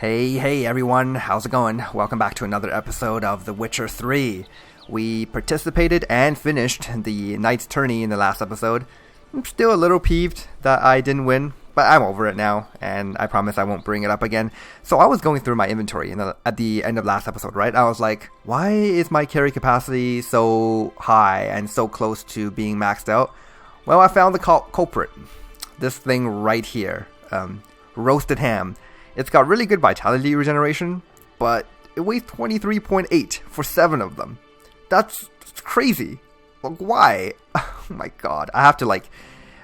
Hey everyone, how's it going? Welcome back to another episode of The Witcher 3. We participated and finished the Knight's Tourney in the last episode. I'm still a little peeved that I didn't win, but I'm over it now, and I promise I won't bring it up again. So I was going through my inventory at the end of last episode, right? I was like, why is my carry capacity so high and so close to being maxed out? Well, I found the culprit. This thing right here. Roasted ham. It's got really good vitality regeneration, but it weighs 23.8 for 7 of them. That's crazy. Like, why? Oh my god. I have to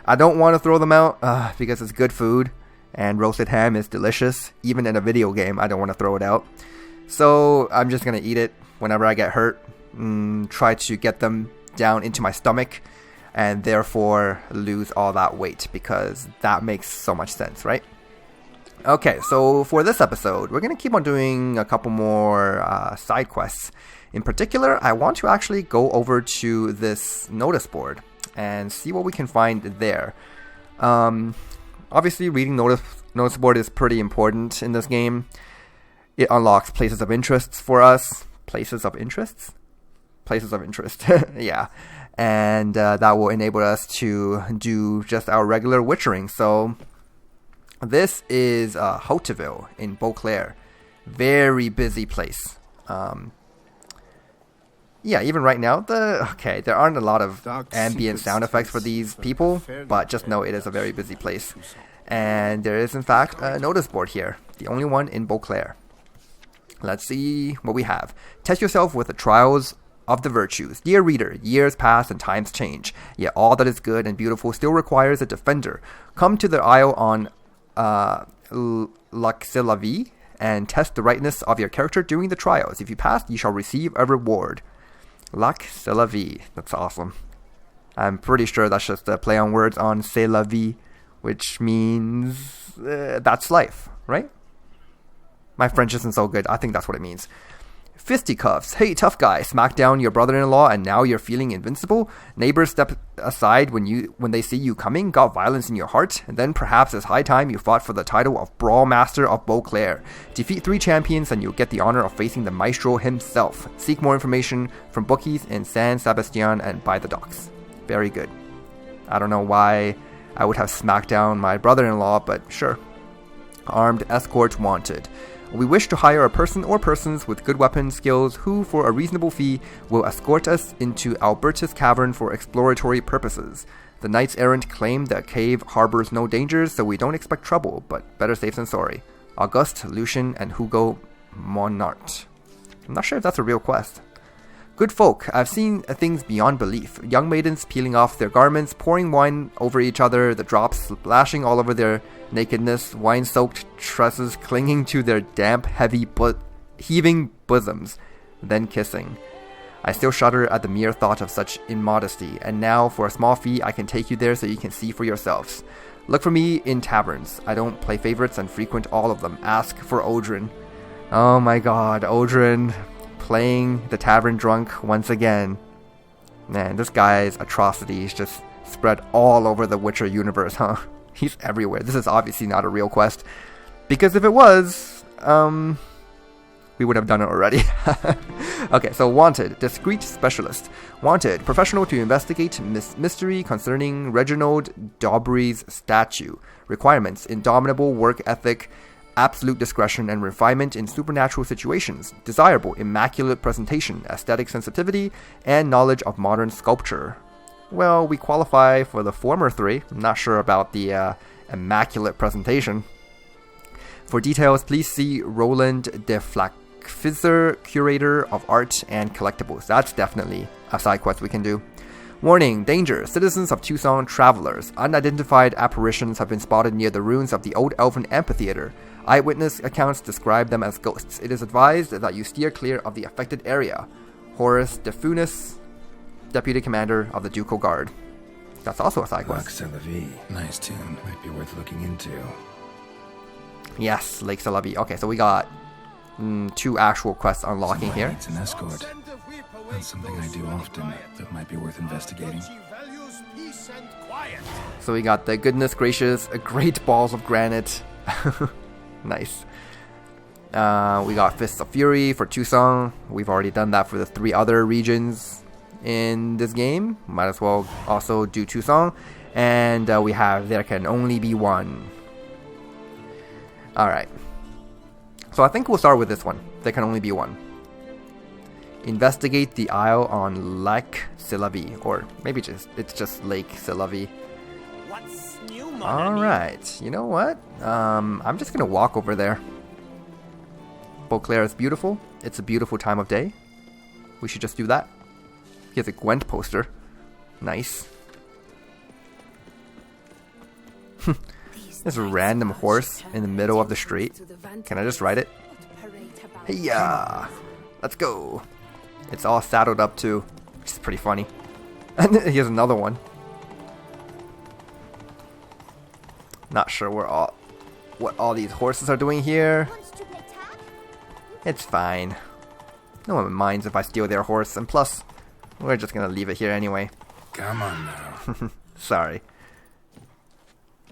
I don't want to throw them out because it's good food and roasted ham is delicious. Even in a video game, I don't want to throw it out. So I'm just going to eat it whenever I get hurt. Try to get them down into my stomach and therefore lose all that weight because that makes so much sense, right? Okay, so for this episode, we're going to keep on doing a couple more side quests. In particular, I want to actually go over to this notice board and see what we can find there. Obviously, reading notice board is pretty important in this game. It unlocks places of interest for us. Places of interests? Places of interest, yeah. And that will enable us to do just our regular witchering, so... This is Hauteville in Beauclair. Very busy place. Yeah, even right now, there aren't a lot of ambient sound effects for these people, but just know it is a very busy place. And there is, in fact, a notice board here, the only one in Beauclair. Let's see what we have. Test yourself with the trials of the virtues. Dear reader, years pass and times change, yet all that is good and beautiful still requires a defender. Come to the Isle on Laxelavi and test the rightness of your character during the trials. If you pass, you shall receive a reward. Laxelavi. That's awesome. I'm pretty sure that's just a play on words on c'est la vie, which means that's life, right? My French isn't so good. I think that's what it means. Fisticuffs. Hey, tough guy. Smack down your brother-in-law and now you're feeling invincible? Neighbors step aside when they see you coming? Got violence in your heart? And then perhaps it's high time you fought for the title of Brawl Master of Beauclair. Defeat 3 champions and you'll get the honor of facing the maestro himself. Seek more information from bookies in San Sebastian and by the docks. Very good. I don't know why I would have smacked down my brother-in-law, but sure. Armed escort wanted. We wish to hire a person or persons with good weapon skills who, for a reasonable fee, will escort us into Albertus Cavern for exploratory purposes. The knights errant claim the cave harbors no dangers, so we don't expect trouble, but better safe than sorry. Auguste, Lucian, and Hugo Monart. I'm not sure if that's a real quest. Good folk, I've seen things beyond belief. Young maidens peeling off their garments, pouring wine over each other, the drops splashing all over their nakedness, wine-soaked tresses clinging to their damp, heaving bosoms, then kissing. I still shudder at the mere thought of such immodesty, and now, for a small fee, I can take you there so you can see for yourselves. Look for me in taverns. I don't play favorites and frequent all of them. Ask for Odrin. Oh my god, Odrin... playing the tavern drunk once again. Man, this guy's atrocities just spread all over the Witcher universe, huh? He's everywhere. This is obviously not a real quest. Because if it was, we would have done it already. Okay, so wanted, discreet specialist. Wanted, professional to investigate mystery concerning Reginald Dobry's statue. Requirements, indomitable work ethic, absolute discretion and refinement in supernatural situations, desirable, immaculate presentation, aesthetic sensitivity, and knowledge of modern sculpture. Well, we qualify for the former 3. I'm not sure about the immaculate presentation. For details, please see Roland de Flakfisser, Curator of Art and Collectibles. That's definitely a side quest we can do. Warning, danger, citizens of Toussaint travelers. Unidentified apparitions have been spotted near the ruins of the old elven amphitheater. Eyewitness accounts describe them as ghosts. It is advised that you steer clear of the affected area. Horace de Funis, Deputy Commander of the Ducal Guard. That's also a side quest. Nice tune. Might be worth looking into. Yes, Lake Salavi. Okay, so we got 2 actual quests unlocking here. It's an escort. That's something I do often that might be worth investigating. So we got the goodness gracious, great balls of granite. Nice. We got Fists of Fury for Toussaint. We've already done that for the 3 other regions in this game. Might as well also do Toussaint. And we have There Can Only Be One. Alright. So I think we'll start with this one. There Can Only Be One. Investigate the Isle on Lac Sillavi. Or maybe it's just Lake Sillavi. Alright. You know what? I'm just going to walk over there. Beauclair is beautiful. It's a beautiful time of day. We should just do that. Here's a Gwent poster. Nice. There's a random horse in the middle of the street. Can I just ride it? Hey-ya! Let's go. It's all saddled up too, which is pretty funny. And here's another one. Not sure what all these horses are doing here. It's fine. No one minds if I steal their horse, and plus, we're just gonna leave it here anyway. Come on now. Sorry.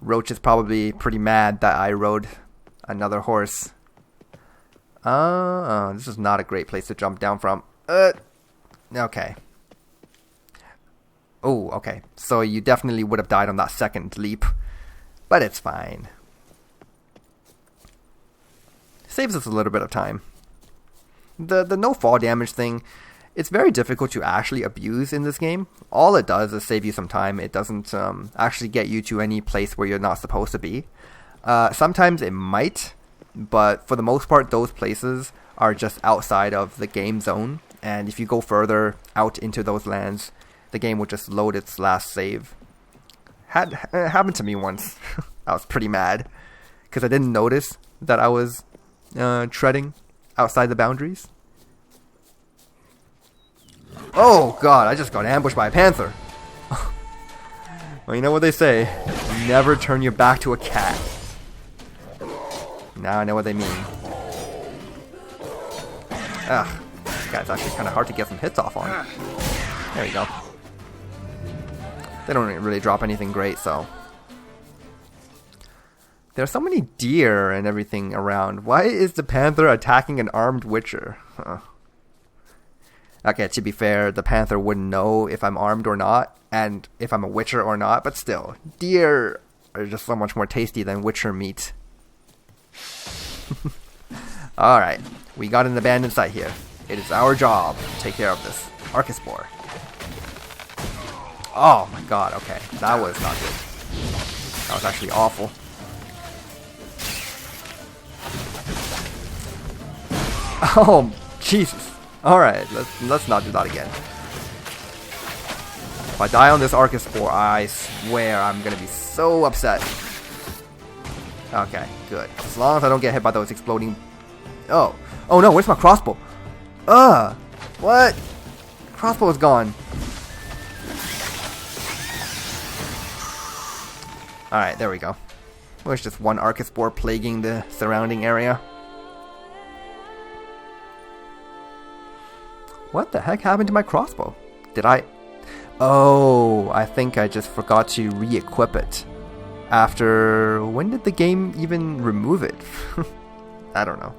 Roach is probably pretty mad that I rode another horse. This is not a great place to jump down from. Okay. Oh, okay. So you definitely would have died on that second leap. But it's fine. Saves us a little bit of time. The no fall damage thing, it's very difficult to actually abuse in this game. All it does is save you some time. It doesn't actually get you to any place where you're not supposed to be. Sometimes it might, but for the most part, those places are just outside of the game zone. And if you go further out into those lands, the game will just load its last save. It happened to me once. I was pretty mad because I didn't notice that I was treading outside the boundaries. Oh god, I just got ambushed by a panther. Well, you know what they say, never turn your back to a cat. Now I know what they mean. Ugh, this guy's actually kind of hard to get some hits off on. There you go. They don't really drop anything great, so. There's so many deer and everything around. Why is the panther attacking an armed witcher? Huh. Okay, to be fair, the panther wouldn't know if I'm armed or not, and if I'm a witcher or not, but still, deer are just so much more tasty than witcher meat. Alright, we got an abandoned site here. It is our job to take care of this. Arcaspora. Oh my god, okay. That was not good. That was actually awful. Oh, Jesus. Alright, let's not do that again. If I die on this Arcaspora, I swear I'm gonna be so upset. Okay, good. As long as I don't get hit by those exploding... Oh. Oh no, where's my crossbow? What? Crossbow is gone. Alright, there we go. There's just one Arcaspora plaguing the surrounding area. What the heck happened to my crossbow? Did I... Oh, I think I just forgot to re-equip it. After... When did the game even remove it? I don't know.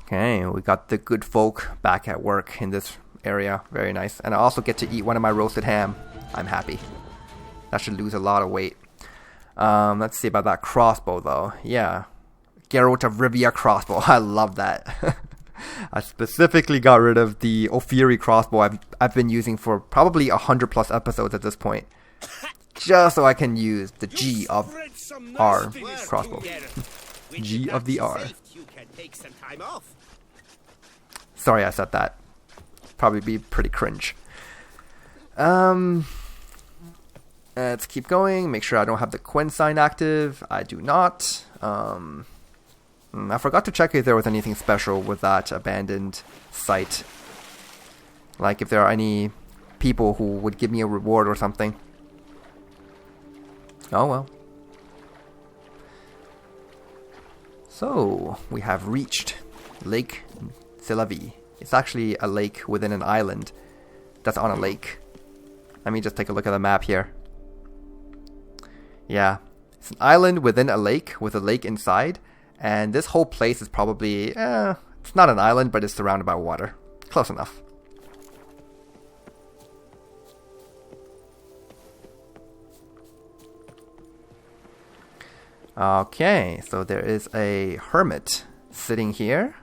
Okay, we got the good folk back at work in this area. Very nice. And I also get to eat one of my roasted ham. I'm happy. That should lose a lot of weight. Let's see about that crossbow though. Yeah. Geralt of Rivia crossbow. I love that. I specifically got rid of the Ophiri crossbow I've been using for probably 100+ episodes at this point. Just so I can use the G of R crossbow. G of the R. Sorry I said that. Probably be pretty cringe. Let's keep going. Make sure I don't have the Quen sign active. I do not. I forgot to check if there was anything special with that abandoned site. Like if there are any people who would give me a reward or something. Oh well. So, we have reached Lake Sillavi. It's actually a lake within an island that's on a lake. Let me just take a look at the map here. Yeah. It's an island within a lake with a lake inside. And this whole place is probably, it's not an island, but it's surrounded by water. Close enough. Okay, so there is a hermit sitting here.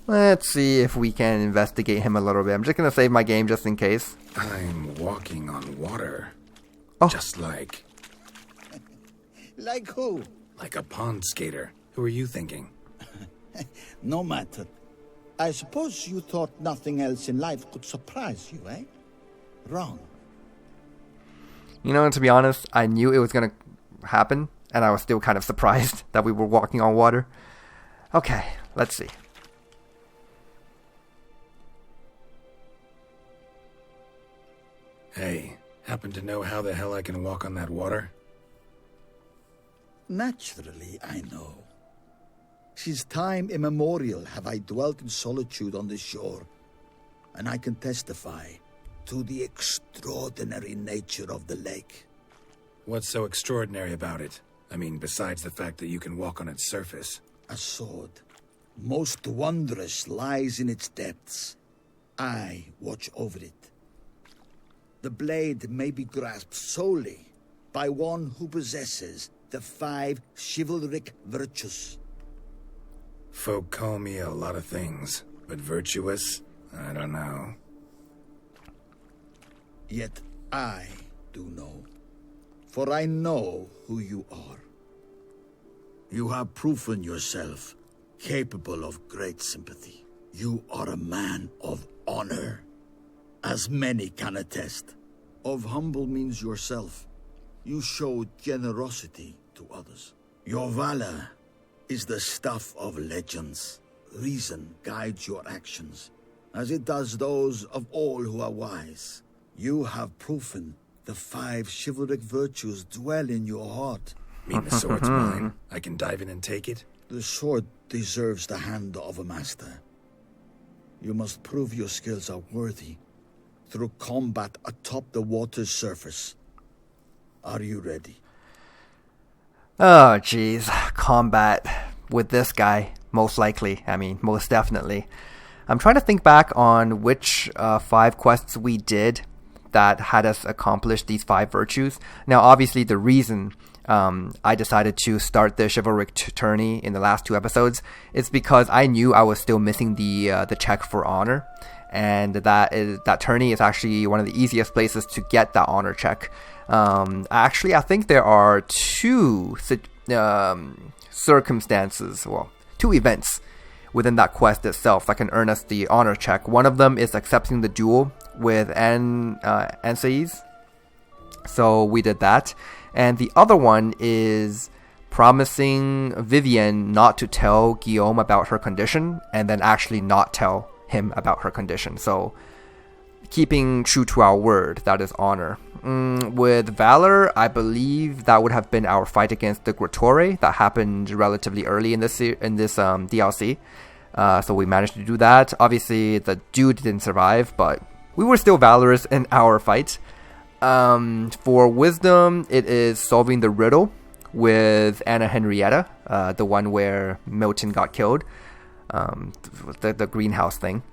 Let's see if we can investigate him a little bit. I'm just going to save my game just in case. I'm walking on water. Oh. Just like... Like who? Like a pond skater. Who are you thinking? No matter. I suppose you thought nothing else in life could surprise you, eh? Wrong. You know, to be honest, I knew it was going to happen, and I was still kind of surprised that we were walking on water. Okay, let's see. Hey, happen to know how the hell I can walk on that water? Naturally, I know. Since time immemorial have I dwelt in solitude on this shore, and I can testify to the extraordinary nature of the lake. What's so extraordinary about it? I mean, besides the fact that you can walk on its surface. A sword, most wondrous, lies in its depths. I watch over it. The blade may be grasped solely by one who possesses the 5 chivalric virtues. Folk call me a lot of things, but virtuous? I don't know. Yet I do know, for I know who you are. You have proven yourself capable of great sympathy. You are a man of honor, as many can attest. Of humble means yourself. You showed generosity to others. Your valor is the stuff of legends. Reason guides your actions, as it does those of all who are wise. You have proven the 5 chivalric virtues dwell in your heart. Mean the sword's mine? I can dive in and take it? The sword deserves the hand of a master. You must prove your skills are worthy through combat atop the water's surface. Are you ready? Oh, jeez. Combat with this guy, most likely. I mean, most definitely. I'm trying to think back on which 5 quests we did that had us accomplish these 5 virtues. Now, obviously, the reason I decided to start the chivalric tourney in the last 2 episodes is because I knew I was still missing the check for honor. And that tourney is actually one of the easiest places to get that honor check. Actually, I think there are 2 circumstances, well, 2 events within that quest itself that can earn us the honor check. One of them is accepting the duel with Ansaïs. So we did that. And the other one is promising Vivienne not to tell Guillaume about her condition and then actually not tell him about her condition. So keeping true to our word, that is honor. With Valor, I believe that would have been our fight against the Gratore that happened relatively early in this DLC. So we managed to do that. Obviously, the dude didn't survive, but we were still valorous in our fight. For Wisdom, it is solving the riddle with Anna Henrietta, the one where Milton got killed, the greenhouse thing.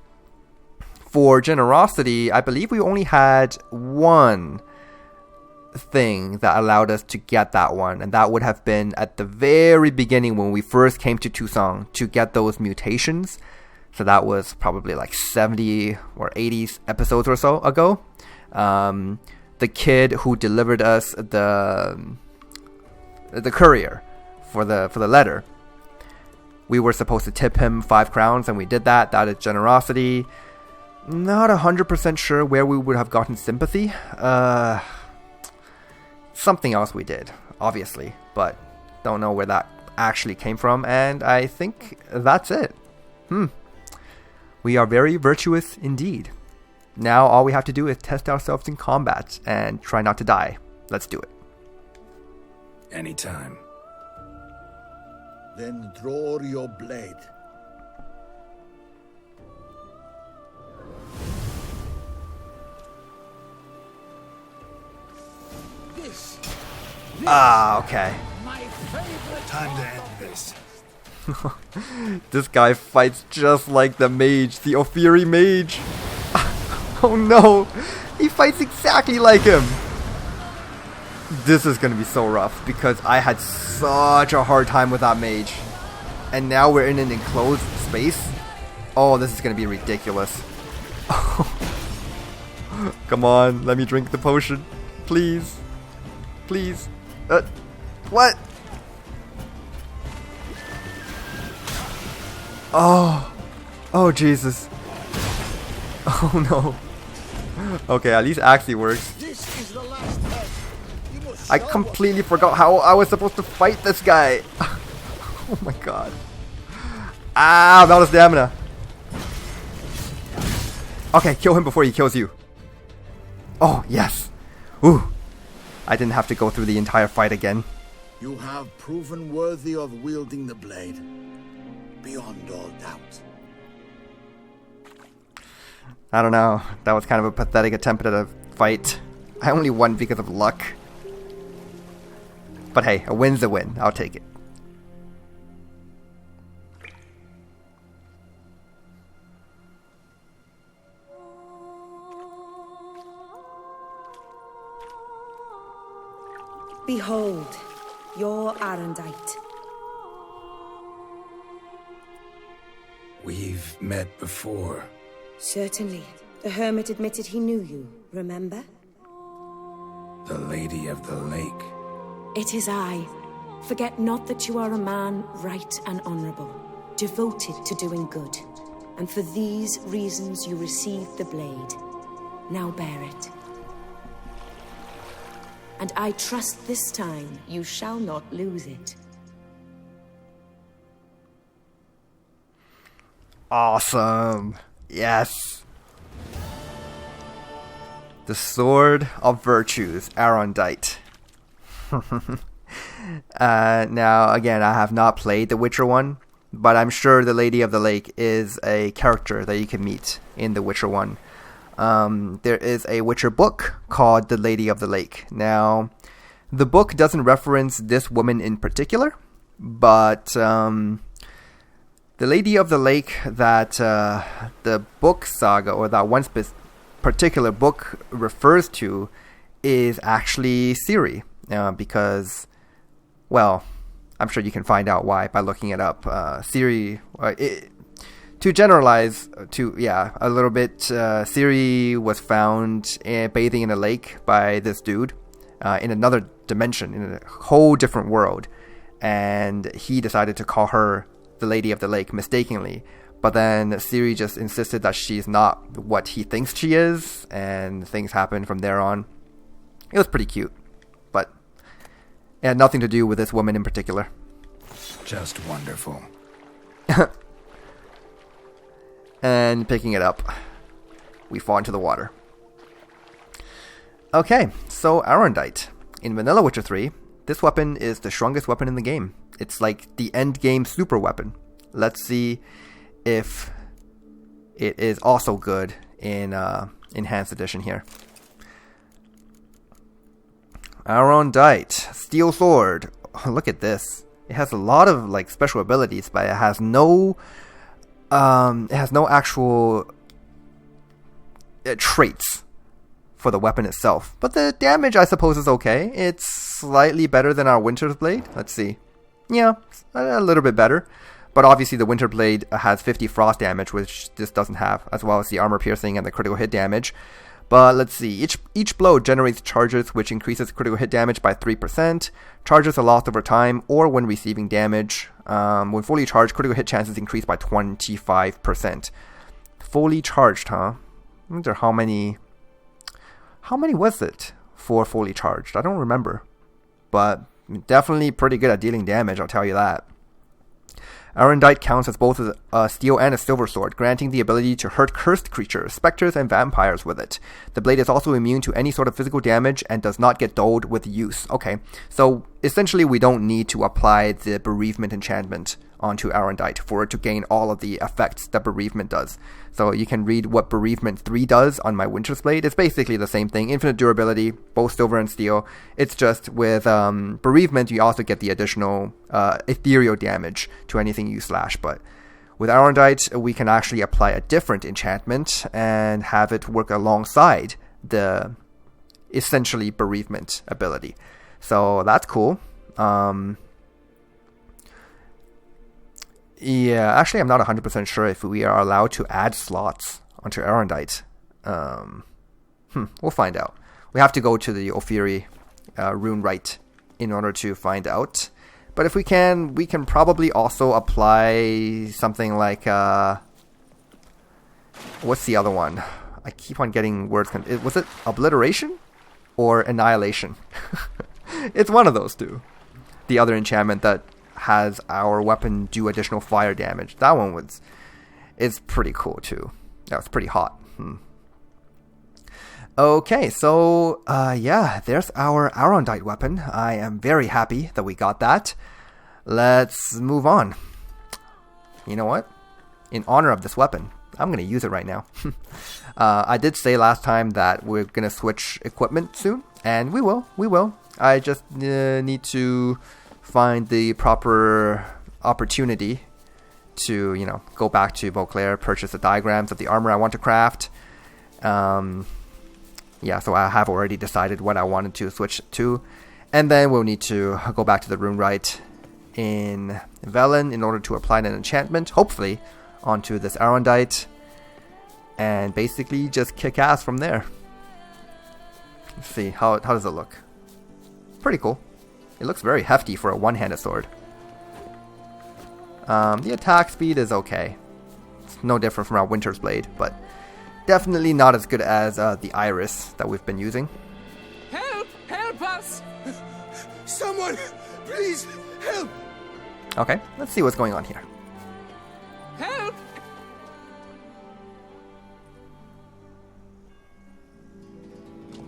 For Generosity, I believe we only had one thing that allowed us to get that one, and that would have been at the very beginning when we first came to Toussaint to get those mutations. So that was probably like 70 or 80 episodes or so ago. The kid who delivered us the courier for the letter, we were supposed to tip him 5 crowns, and we did that. That is Generosity. Not 100% sure where we would have gotten sympathy. Something else we did, obviously, but don't know where that actually came from. And I think that's it. We are very virtuous indeed. Now all we have to do is test ourselves in combat and try not to die. Let's do it. Anytime. Then draw your blade. This Ah, okay. Time to end this. This guy fights just like the mage, the Ophiri mage. Oh no, he fights exactly like him. This is gonna be so rough because I had such a hard time with that mage. And now we're in an enclosed space. Oh, this is gonna be ridiculous. Come on, let me drink the potion. Please. Please. What? Oh. Oh, Jesus. Oh, no. Okay, at least Axie works. I completely forgot how I was supposed to fight this guy. Oh my god. Ah, I'm out of stamina. Okay, kill him before he kills you. Oh, yes. Ooh. I didn't have to go through the entire fight again. You have proven worthy of wielding the blade, beyond all doubt. I don't know. That was kind of a pathetic attempt at a fight. I only won because of luck. But hey, a win's a win. I'll take it. Behold, your Arendite. We've met before. Certainly. The hermit admitted he knew you, remember? The Lady of the Lake. It is I. Forget not that you are a man right and honorable, devoted to doing good. And for these reasons you received the blade. Now bear it. And I trust this time you shall not lose it. Awesome. Yes. The Sword of Virtues, Arendite. Now, again, I have not played The Witcher 1, but I'm sure the Lady of the Lake is a character that you can meet in The Witcher 1. There is a Witcher book called The Lady of the Lake. Now, the book doesn't reference this woman in particular, but the Lady of the Lake that the book saga, or that one particular book refers to, is actually Ciri, because, well, I'm sure you can find out why by looking it up. Ciri, to generalize a little bit, Ciri was found bathing in a lake by this dude in another dimension, in a whole different world, and he decided to call her the Lady of the Lake mistakenly. But then Ciri just insisted that she's not what he thinks she is, and things happened from there on. It was pretty cute, but it had nothing to do with this woman in particular. Just wonderful. And picking it up, we fall into the water. Okay, so Arendite. In Vanilla Witcher 3, this weapon is the strongest weapon in the game. It's like the end game super weapon. Let's see if it is also good in Enhanced Edition here. Arendite, Steel Sword. Oh, look at this. It has a lot of like special abilities, but it has no actual traits for the weapon itself. But the damage, I suppose, is okay. It's slightly better than our Winter's Blade. Let's see. Yeah, a little bit better. But obviously the Winter Blade has 50 frost damage, which this doesn't have, as well as the armor piercing and the critical hit damage. But let's see, each blow generates charges, which increases critical hit damage by 3%. Charges are lost over time or when receiving damage. When fully charged, critical hit chances increase by 25%. Fully charged, huh? I wonder how many was it for fully charged? I don't remember. But definitely pretty good at dealing damage, I'll tell you that. Arendite counts as both a steel and a silver sword, granting the ability to hurt cursed creatures, specters, and vampires with it. The blade is also immune to any sort of physical damage and does not get dulled with use. Okay, so essentially we don't need to apply the bereavement enchantment onto Arendite for it to gain all of the effects that Bereavement does. So you can read what Bereavement 3 does on my Winter's Blade. It's basically the same thing. Infinite durability, both silver and steel. It's just with Bereavement, you also get the additional ethereal damage to anything you slash. But with Arendite, we can actually apply a different enchantment and have it work alongside the essentially Bereavement ability. So that's cool. Yeah, actually I'm not 100% sure if we are allowed to add slots onto Arendite. We'll find out. We have to go to the Ophiri rune rite in order to find out. But if we can probably also apply something like what's the other one? I keep on getting words. Was it Obliteration or Annihilation? It's one of those two. The other enchantment that has our weapon do additional fire damage. That one is pretty cool too. That was pretty hot. Okay, so yeah, there's our Arendite weapon. I am very happy that we got that. Let's move on. You know what? In honor of this weapon, I'm going to use it right now. I did say last time that we're going to switch equipment soon, and we will. I just need to find the proper opportunity to, go back to Beauclair, purchase the diagrams of the armor I want to craft. Yeah, so I have already decided what I wanted to switch to. And then we'll need to go back to the rune rite in Velen in order to apply an enchantment, hopefully, onto this Arendite. And basically just kick ass from there. Let's see, how does it look? Pretty cool. It looks very hefty for a one-handed sword. The attack speed is okay. It's no different from our Winter's Blade, but definitely not as good as the Iris that we've been using. Help! Help us! Someone, please, help! Okay, let's see what's going on here. Help!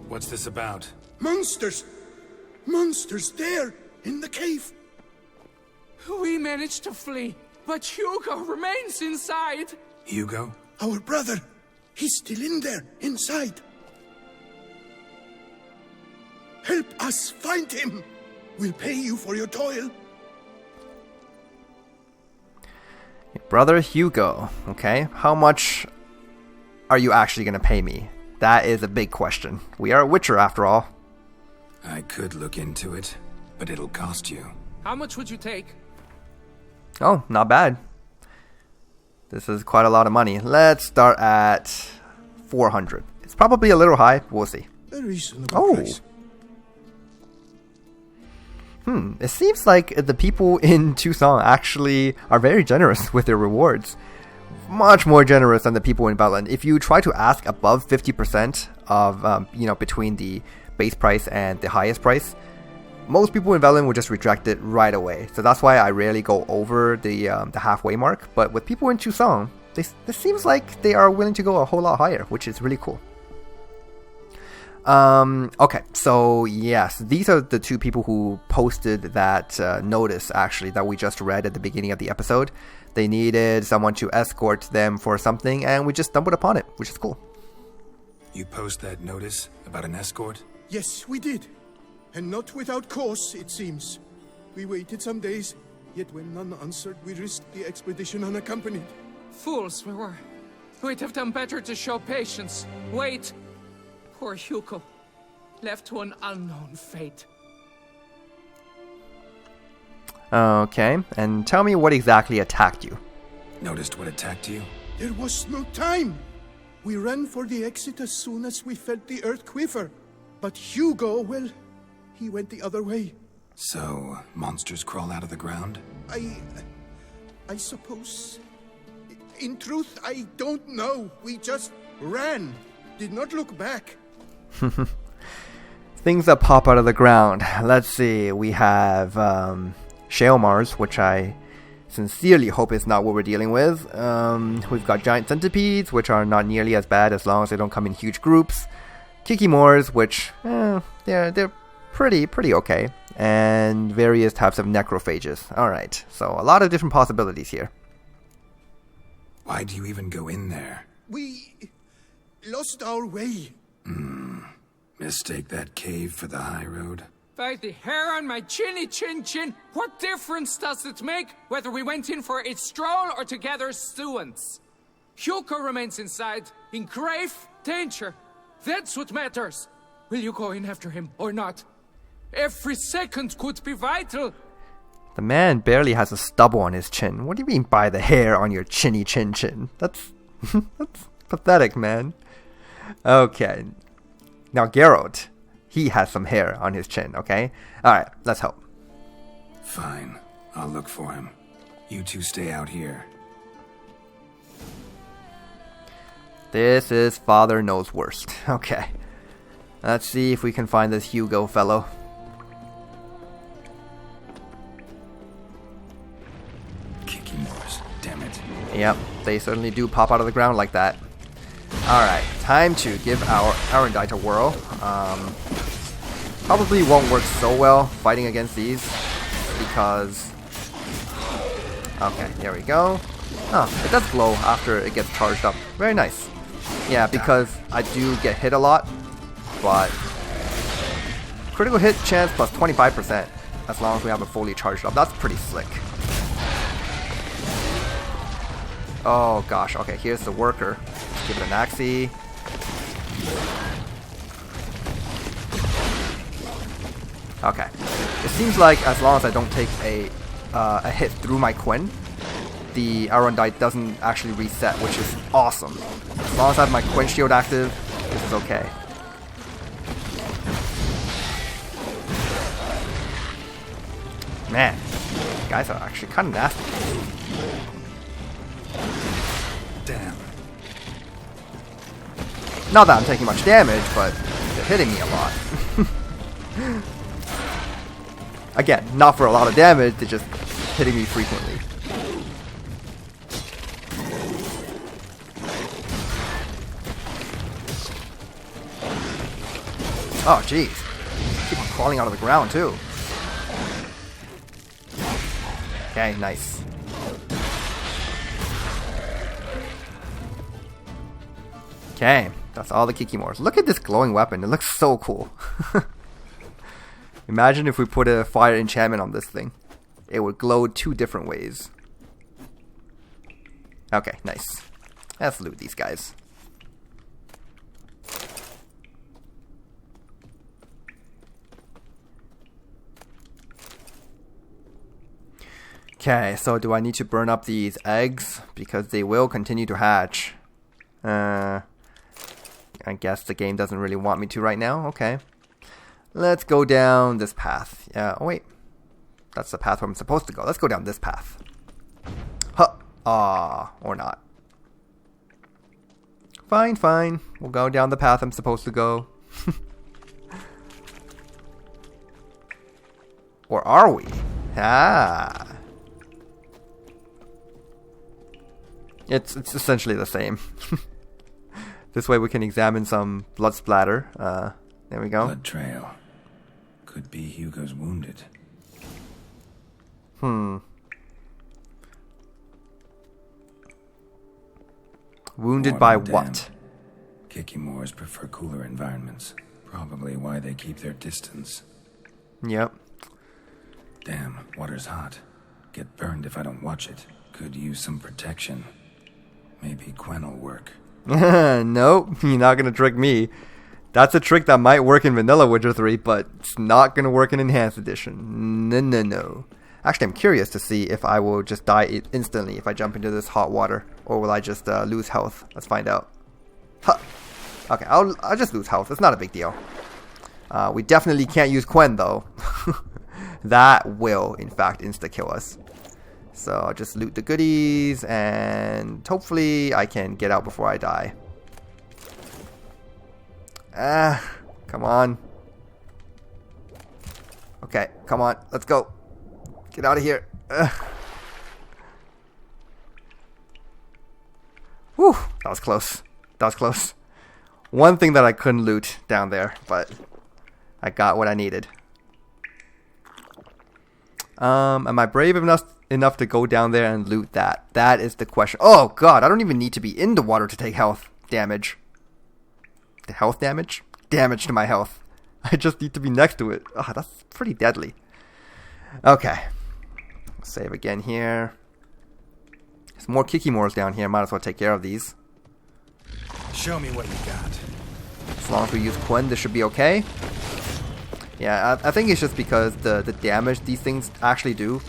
What's this about? Monsters! Monsters there, in the cave! We managed to flee, but Hugo remains inside. Hugo? Our brother! He's still in there, inside. Help us find him! We'll pay you for your toil. Your brother Hugo. Okay, how much are you actually going to pay me? That is a big question. We are a Witcher after all. I could look into it, but it'll cost you. How much would you take? Oh, not bad. This is quite a lot of money. Let's start at 400. It's probably a little high. We'll see. A reasonable price. It seems like the people in Toussaint actually are very generous with their rewards. Much more generous than the people in Velen. If you try to ask above 50% of, between the base price and the highest price, most people in Velen will just reject it right away. So that's why I rarely go over the halfway mark. But with people in Toussaint, this seems like they are willing to go a whole lot higher, which is really cool. Okay, so yes, these are the two people who posted that notice, actually, that we just read at the beginning of the episode. They needed someone to escort them for something, and we just stumbled upon it, which is cool. You post that notice about an escort? Yes, we did. And not without cause, it seems. We waited some days, yet when none answered, we risked the expedition unaccompanied. Fools we were. We'd have done better to show patience. Wait. Poor Hugo. Left to an unknown fate. Okay, and tell me what exactly attacked you. Noticed what attacked you? There was no time. We ran for the exit as soon as we felt the earth quiver. But Hugo, well, he went the other way. So, monsters crawl out of the ground? I suppose. In truth, I don't know. We just ran. Did not look back. Things that pop out of the ground. Let's see. We have Shale Mars, which I sincerely hope is not what we're dealing with. We've got giant centipedes, which are not nearly as bad as long as they don't come in huge groups. Kikimores, which they're pretty okay. and various types of necrophages. Alright, so a lot of different possibilities here. Why do you even go in there? We lost our way. Mistake that cave for the high road? By the hair on my chinny chin chin, what difference does it make whether we went in for a stroll or to gather students? Hugo remains inside, in grave danger. That's what matters. Will you go in after him or not? Every second could be vital. The man barely has a stubble on his chin. What do you mean by the hair on your chinny chin chin? That's that's pathetic, man. Okay. Now Geralt, he has some hair on his chin, okay? Alright, let's hope. Fine. I'll look for him. You two stay out here. This is Father Knows Worst. Okay. Let's see if we can find this Hugo fellow. Kickymores, damn it. Yep, they certainly do pop out of the ground like that. Alright, time to give our Arendite a whirl. Probably won't work so well fighting against these because... Okay, there we go. Oh, it does glow after it gets charged up. Very nice. Yeah, because I do get hit a lot, but critical hit chance plus 25% as long as we have it fully charged up. That's pretty slick. Oh gosh, okay, here's the worker. Let's give it an axie. Okay. It seems like as long as I don't take a hit through my Quinn, the Arendite doesn't actually reset, which is awesome. As long as I have my Quinn shield active, this is okay. Man, guys are actually kind of nasty. Damn. Not that I'm taking much damage, but they're hitting me a lot. Again, not for a lot of damage, they're just hitting me frequently. Oh, jeez. Keep on crawling out of the ground, too. Okay, nice. Okay, that's all the Kikimores. Look at this glowing weapon. It looks so cool. Imagine if we put a fire enchantment on this thing. It would glow 2 different ways. Okay, nice. Let's loot these guys. Okay, so do I need to burn up these eggs? Because they will continue to hatch. I guess the game doesn't really want me to right now. Okay. Let's go down this path. Yeah, oh wait. That's the path where I'm supposed to go. Let's go down this path. Huh. Or not. Fine, fine. We'll go down the path I'm supposed to go. Or are we? Ah. It's essentially the same. This way we can examine some blood splatter. There we go. Blood trail. Could be Hugo's wounded. Wounded by what? Kikimores prefer cooler environments. Probably why they keep their distance. Yep. Damn, water's hot. Get burned if I don't watch it. Could use some protection. Maybe Gwen will work. Nope, you're not gonna trick me. That's a trick that might work in Vanilla Witcher 3, but it's not gonna work in Enhanced Edition. No. Actually, I'm curious to see if I will just die instantly if I jump into this hot water, or will I just lose health? Let's find out. Huh. Okay, I'll just lose health. It's not a big deal. We definitely can't use Gwen though. That will, in fact, insta-kill us. So I'll just loot the goodies, and hopefully I can get out before I die. Come on. Okay, come on, let's go. Get out of here. Whew, that was close. That was close. One thing that I couldn't loot down there, but I got what I needed. Am I brave enough to go down there and loot that? That is the question. Oh god, I don't even need to be in the water to take health damage. The health damage? Damage to my health. I just need to be next to it. Oh, that's pretty deadly. Okay. Save again here. There's more Kikimores down here. Might as well take care of these. Show me what you got. As long as we use Gwent, this should be okay. Yeah, I think it's just because the damage these things actually do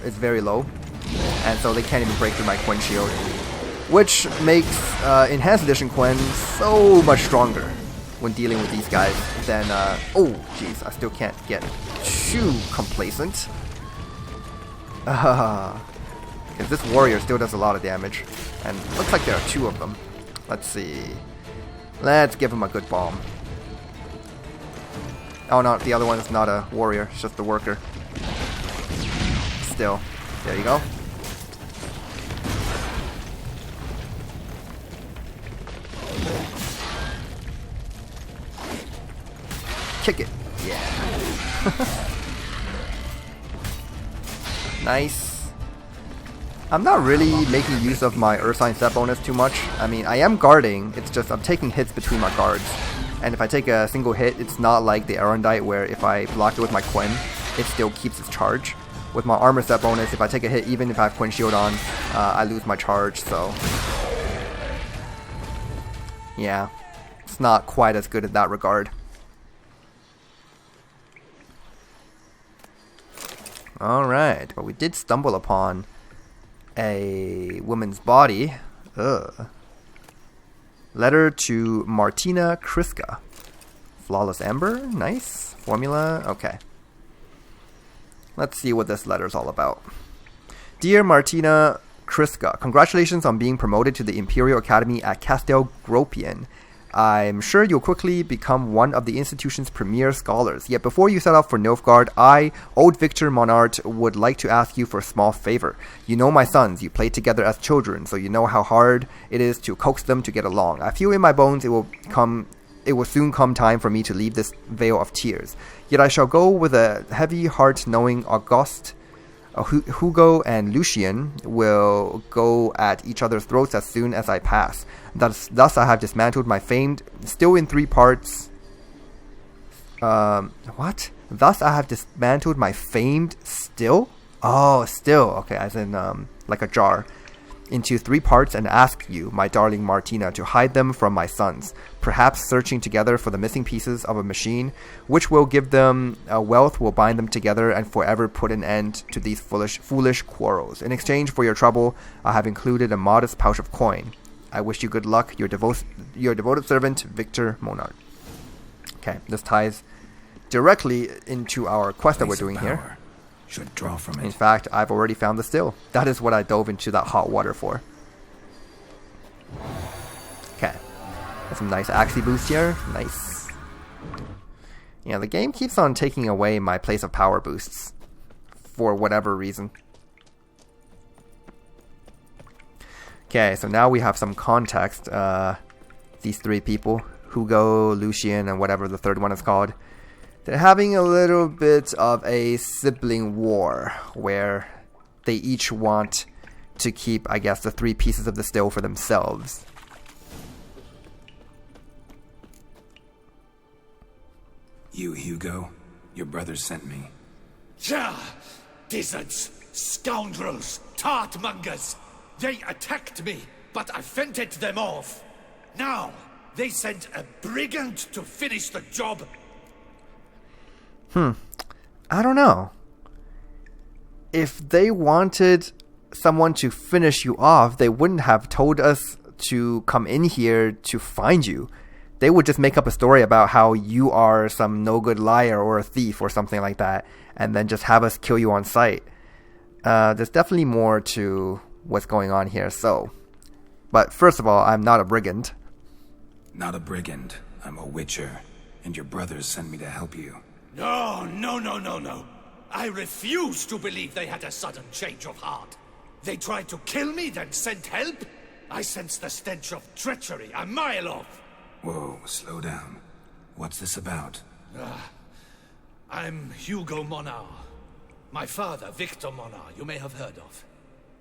is very low. And so they can't even break through my Gwent shield. Which makes Enhanced Edition Gwent so much stronger when dealing with these guys than... oh, jeez, I still can't get too complacent. Because this warrior still does a lot of damage. And it looks like there are 2 of them. Let's see. Let's give him a good bomb. Oh no, the other one is not a warrior, it's just a worker. Still. There you go. Kick it. Yeah. Nice. I'm not really making use of my Ursine set bonus too much. I mean, I am guarding, it's just I'm taking hits between my guards. And if I take a single hit, it's not like the Erendite where if I block it with my Quen, it still keeps its charge. With my armor set bonus, if I take a hit, even if I have Quen shield on, I lose my charge, so... yeah, it's not quite as good in that regard. Alright, but we did stumble upon a woman's body. Ugh. Letter to Martina Kriska. Flawless Ember, nice. Formula, okay. Let's see what this letter's all about. Dear Martina Kriska, congratulations on being promoted to the Imperial Academy at Castel Gropian. I'm sure you'll quickly become one of the institution's premier scholars. Yet before you set off for Nilfgaard, I, old Victor Monart, would like to ask you for a small favor. You know my sons, you played together as children, so you know how hard it is to coax them to get along. I feel in my bones it will soon come time for me to leave this vale of tears. Yet I shall go with a heavy heart knowing Auguste, Hugo and Lucien will go at each other's throats as soon as I pass. Thus I have dismantled my famed, still in 3 parts... what? Thus I have dismantled my famed still? Oh, still. Okay, as in, like a jar. Into 3 parts and ask you, my darling Martina, to hide them from my sons, perhaps searching together for the missing pieces of a machine, which will give them wealth, will bind them together, and forever put an end to these foolish quarrels. In exchange for your trouble, I have included a modest pouch of coin. I wish you good luck, your devoted servant, Victor Monard. Okay, this ties directly into our quest that we're doing here. Should draw from it. In fact, I've already found the still. That is what I dove into that hot water for. Okay. Got some nice Axie boost here. Nice. Yeah, the game keeps on taking away my place of power boosts. For whatever reason. Okay, so now we have some context. These 3 people. Hugo, Lucien, and whatever the third one is called. They're having a little bit of a sibling war where they each want to keep, I guess, the 3 pieces of the still for themselves. You, Hugo? Your brother sent me. Ja! Dizzards, scoundrels, tartmongers! They attacked me, but I fended them off. Now, they sent a brigand to finish the job. I don't know. If they wanted someone to finish you off, they wouldn't have told us to come in here to find you. They would just make up a story about how you are some no-good liar or a thief or something like that, and then just have us kill you on sight. There's definitely more to what's going on here, so... But first of all, I'm not a brigand. Not a brigand. I'm a witcher, and your brothers sent me to help you. No. I refuse to believe they had a sudden change of heart. They tried to kill me, then sent help? I sense the stench of treachery a mile off. Whoa, slow down. What's this about? I'm Hugo Monard. My father, Victor Monar, you may have heard of.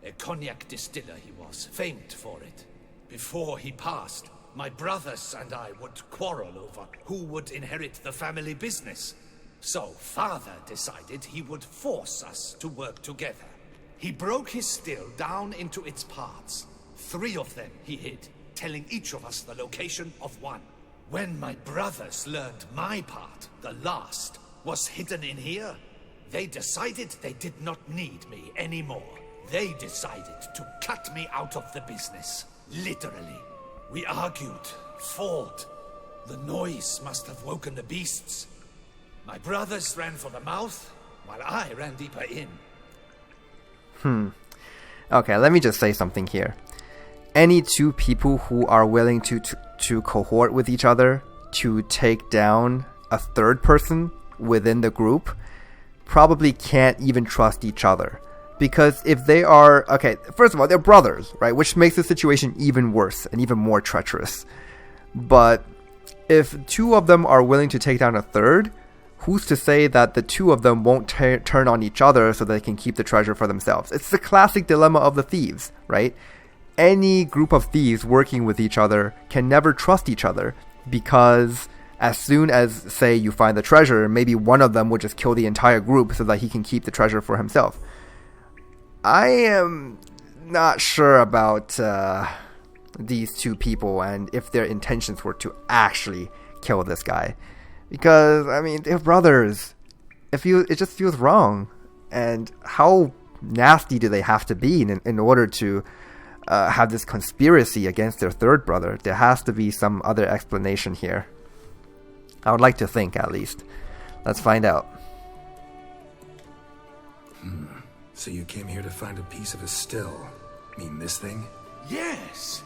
A cognac distiller he was, famed for it. Before he passed, my brothers and I would quarrel over who would inherit the family business. So, father decided he would force us to work together. He broke his still down into its parts. 3 of them he hid, telling each of us the location of one. When my brothers learned my part, the last, was hidden in here, they decided they did not need me anymore. They decided to cut me out of the business. Literally. We argued, fought. The noise must have woken the beasts. My brothers ran for the mouth, while I ran deeper in. Okay, let me just say something here. Any 2 people who are willing to cohort with each other to take down a 3rd person within the group probably can't even trust each other. Because if they are... Okay, first of all, they're brothers, right? Which makes the situation even worse and even more treacherous. But if 2 of them are willing to take down a 3rd, who's to say that the 2 of them won't turn on each other so they can keep the treasure for themselves? It's the classic dilemma of the thieves, right? Any group of thieves working with each other can never trust each other because as soon as, say, you find the treasure, maybe one of them will just kill the entire group so that he can keep the treasure for himself. I am not sure about these 2 people and if their intentions were to actually kill this guy. Because, I mean, they're brothers. It just feels wrong. And how nasty do they have to be in order to have this conspiracy against their 3rd brother? There has to be some other explanation here. I would like to think, at least. Let's find out. So you came here to find a piece of a still. Mean this thing? Yes.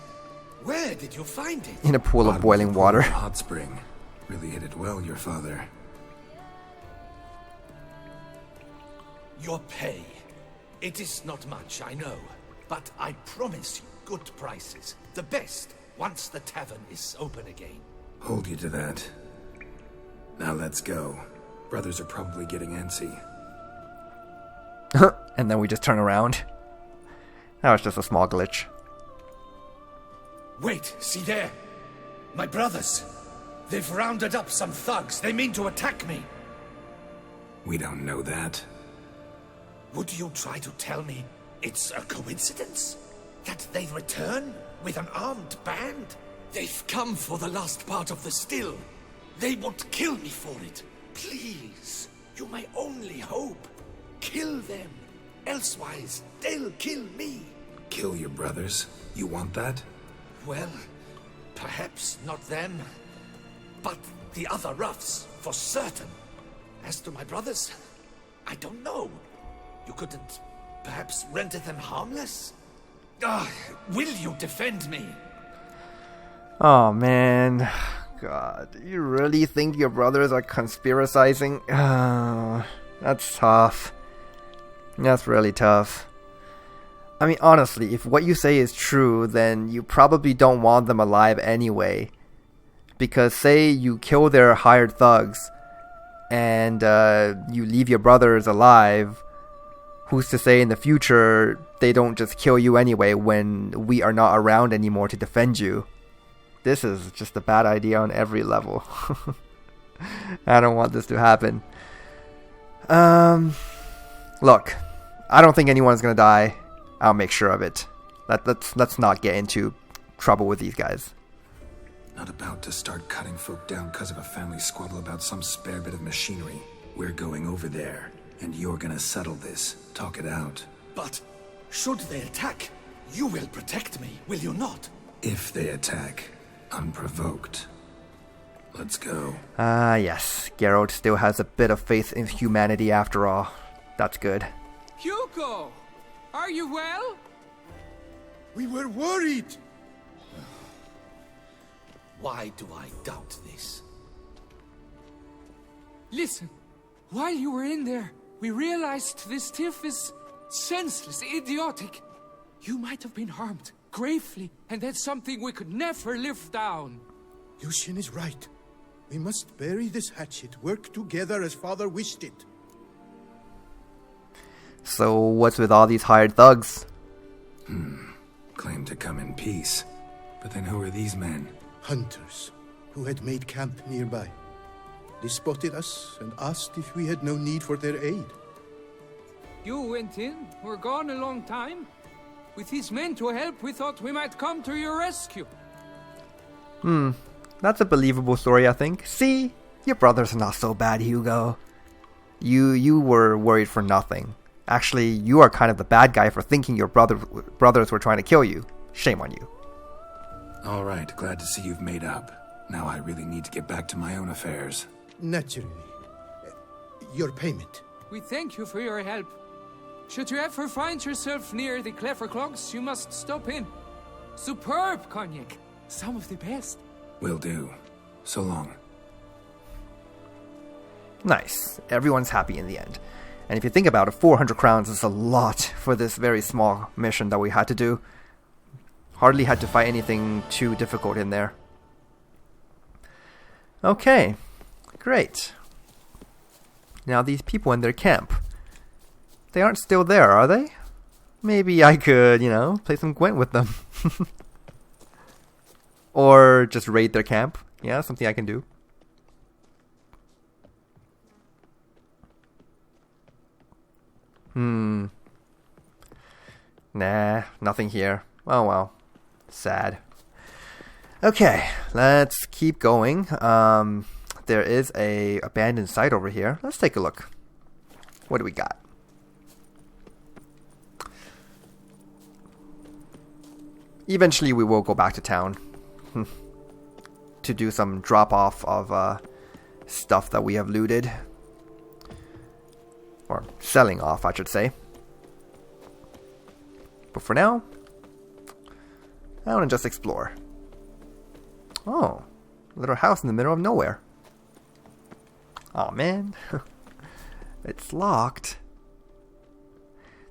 Where did you find it? In a pool of boiling water. Hot spring. Really hit it well, your father. Your pay. It is not much, I know. But I promise you good prices. The best, once the tavern is open again. Hold you to that. Now let's go. Brothers are probably getting antsy. And then we just turn around. That was just a small glitch. Wait, see there? My brothers. They've rounded up some thugs. They mean to attack me. We don't know that. Would you try to tell me it's a coincidence? That they return with an armed band? They've come for the last part of the still. They won't kill me for it. Please, you're my only hope. Kill them. Elsewise, they'll kill me. Kill your brothers? You want that? Well, perhaps not them, but the other roughs, for certain. As to my brothers, I don't know. You couldn't perhaps render them harmless? Will you defend me? Oh, man. God, you really think your brothers are conspiracizing? That's tough. That's really tough. I mean, honestly, if what you say is true, then you probably don't want them alive anyway. Because say you kill their hired thugs, and you leave your brothers alive, who's to say in the future they don't just kill you anyway when we are not around anymore to defend you? This is just a bad idea on every level. I don't want this to happen. Look, I don't think anyone's gonna die. I'll make sure of it. Let's not get into trouble with these guys. Not about to start cutting folk down because of a family squabble about some spare bit of machinery. We're going over there, and you're gonna settle this. Talk it out. But should they attack, you will protect me, will you not? If they attack, unprovoked. Let's go. Yes. Geralt still has a bit of faith in humanity after all. That's good. Hugo! Are you well? We were worried. Why do I doubt this? Listen, while you were in there, we realized this tiff is senseless, idiotic. You might have been harmed, gravely, and that's something we could never live down. Lucien is right. We must bury this hatchet, work together as father wished it. So what's with all these hired thugs? Claim to come in peace. But then who are these men? Hunters who had made camp nearby. They spotted us and asked if we had no need for their aid. You went in, were gone a long time. With these men to help, we thought we might come to your rescue. That's a believable story, I think. See? Your brothers are not so bad, Hugo. You were worried for nothing. Actually, you are kind of the bad guy for thinking your brothers were trying to kill you. Shame on you. Alright, glad to see you've made up. Now I really need to get back to my own affairs. Naturally. Your payment. We thank you for your help. Should you ever find yourself near the Clever Clogs, you must stop in. Superb cognac. Some of the best. Will do. So long. Nice. Everyone's happy in the end. And if you think about it, 400 crowns is a lot for this very small mission that we had to do. Hardly had to fight anything too difficult in there. Okay. Great. Now these people in their camp. They aren't still there, are they? Maybe I could, play some Gwent with them. Or just raid their camp. Yeah, something I can do. Nah, nothing here. Oh well. Sad. Okay, let's keep going. There is a abandoned site over here. Let's take a look. What do we got? Eventually we will go back to town. To do some drop off of stuff that we have looted. Or selling off, I should say. But for now, I want to just explore. Oh, a little house in the middle of nowhere. Oh man, it's locked.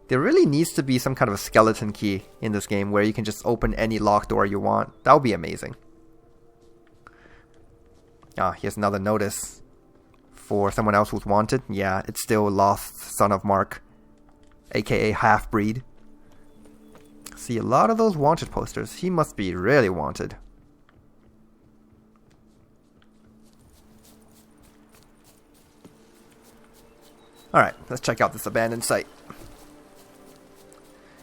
There really needs to be some kind of a skeleton key in this game where you can just open any locked door you want. That would be amazing. Ah, here's another notice. For someone else who's wanted. Yeah, it's still Lost Son of Mark, aka Half-Breed. See a lot of those wanted posters. He must be really wanted. Alright, let's check out this abandoned site.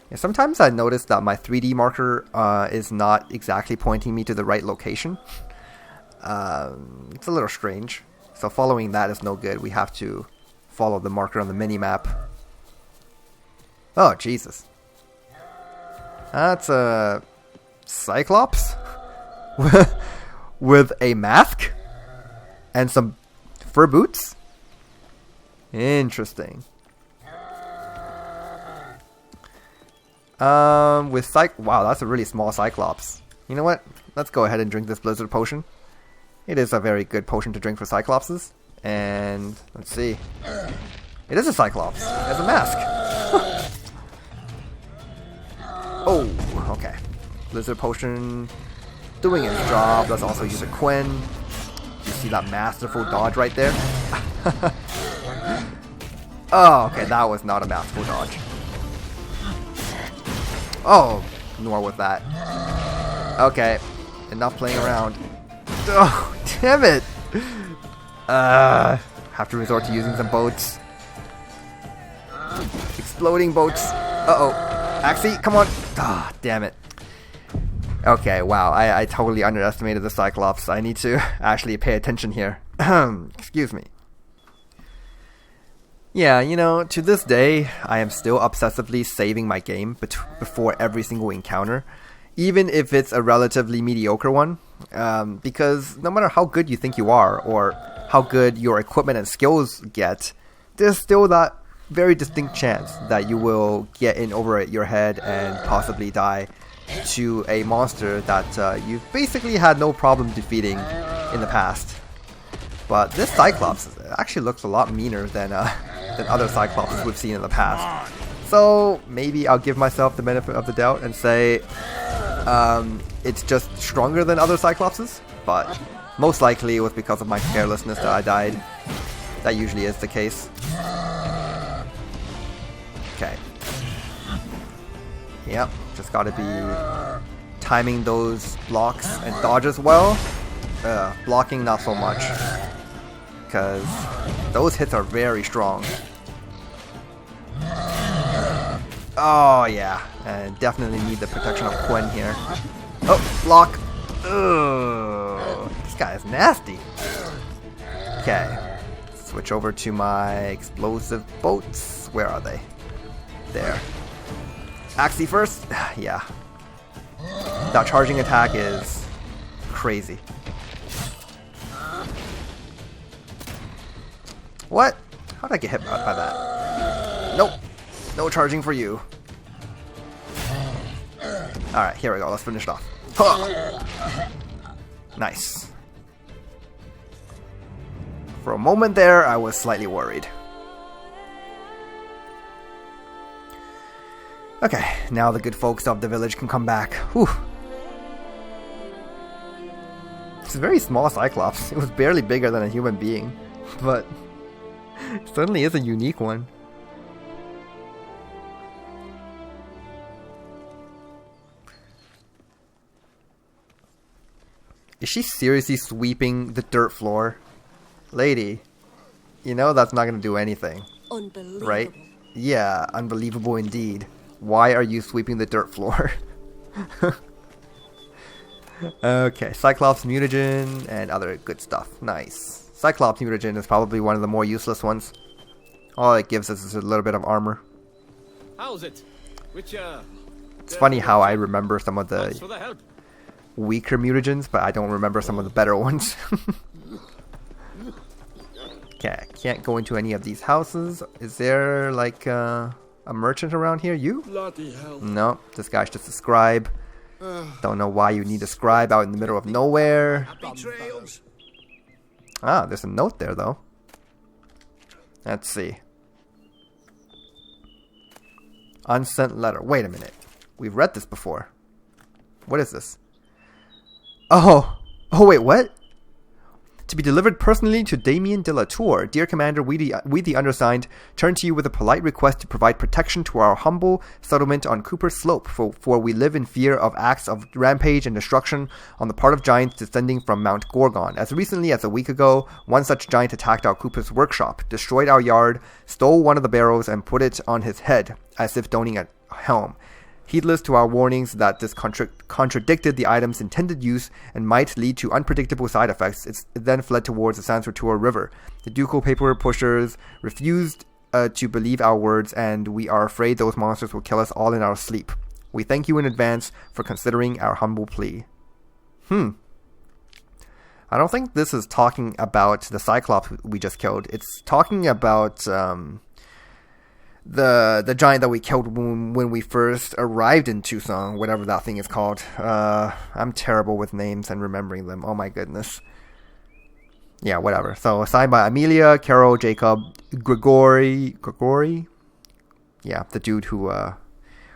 Yeah, sometimes I notice that my 3D marker is not exactly pointing me to the right location. It's a little strange. So following that is no good. We have to follow the marker on the mini-map. Oh, Jesus. That's a Cyclops? With a mask? And some fur boots? Interesting. Wow, that's a really small Cyclops. You know what? Let's go ahead and drink this Blizzard potion. It is a very good potion to drink for Cyclopses. And let's see. It is a Cyclops. It has a mask. Oh, okay. Blizzard potion doing its job. Let's also use a Quen. You see that masterful dodge right there? Oh, okay, that was not a masterful dodge. Oh, nor was that. Okay, enough playing around. Oh, damn it! Have to resort to using some boats. Exploding boats. Uh-oh. Axie, come on. Ah, damn it. Okay, wow, I totally underestimated the Cyclops. I need to actually pay attention here. Excuse me. Yeah, to this day, I am still obsessively saving my game before every single encounter. Even if it's a relatively mediocre one. Because no matter how good you think you are, or how good your equipment and skills get, there's still that very distinct chance that you will get in over your head and possibly die to a monster that you've basically had no problem defeating in the past. But this Cyclops actually looks a lot meaner than other Cyclopses we've seen in the past. So maybe I'll give myself the benefit of the doubt and say it's just stronger than other Cyclopses, but most likely it was because of my carelessness that I died. That usually is the case. Okay. Yep, just gotta be timing those blocks and dodges well. Blocking not so much, because those hits are very strong. Oh yeah, and definitely need the protection of Gwent here. Oh, block. Ugh, this guy is nasty. Okay, switch over to my explosive boats. Where are they? There. Axie first. Yeah. That charging attack is crazy. What? How did I get hit by that? Nope. No charging for you. Alright, here we go. Let's finish it off. Huh. Nice. For a moment there, I was slightly worried. Okay, now the good folks of the village can come back. Whew. It's a very small Cyclops. It was barely bigger than a human being. But it certainly is a unique one. Is she seriously sweeping the dirt floor? Lady, you know that's not gonna do anything. Unbelievable. Right? Yeah, unbelievable indeed. Why are you sweeping the dirt floor? Okay, Cyclops mutagen and other good stuff. Nice. Cyclops mutagen is probably one of the more useless ones. All it gives us is a little bit of armor. How's it? It's funny how I remember some of the weaker mutagens, but I don't remember some of the better ones. Okay, can't go into any of these houses. Is there like a merchant around here? You? Bloody hell. No, this guy's just a scribe. Don't know why you need a scribe out in the middle of nowhere. Ah, there's a note there though. Let's see. Unsent letter. Wait a minute. We've read this before. What is this? Oh wait, what? To be delivered personally to Damien de la Tour. Dear Commander, we the undersigned turn to you with a polite request to provide protection to our humble settlement on Cooper's Slope, for we live in fear of acts of rampage and destruction on the part of giants descending from Mount Gorgon. As recently as a week ago, one such giant attacked our Cooper's workshop, destroyed our yard, stole one of the barrows, and put it on his head, as if donning a helm. Heedless to our warnings that this contradicted the item's intended use and might lead to unpredictable side effects, it then fled towards the San Sant'Arturo River. The ducal paper pushers refused to believe our words, and we are afraid those monsters will kill us all in our sleep. We thank you in advance for considering our humble plea. I don't think this is talking about the Cyclops we just killed. It's talking about the giant that we killed when we first arrived in Toussaint, whatever that thing is called. I'm terrible with names and remembering them. Oh my goodness. Yeah, whatever. So signed by Amelia, Carol, Jacob, Gregory. Yeah, the dude who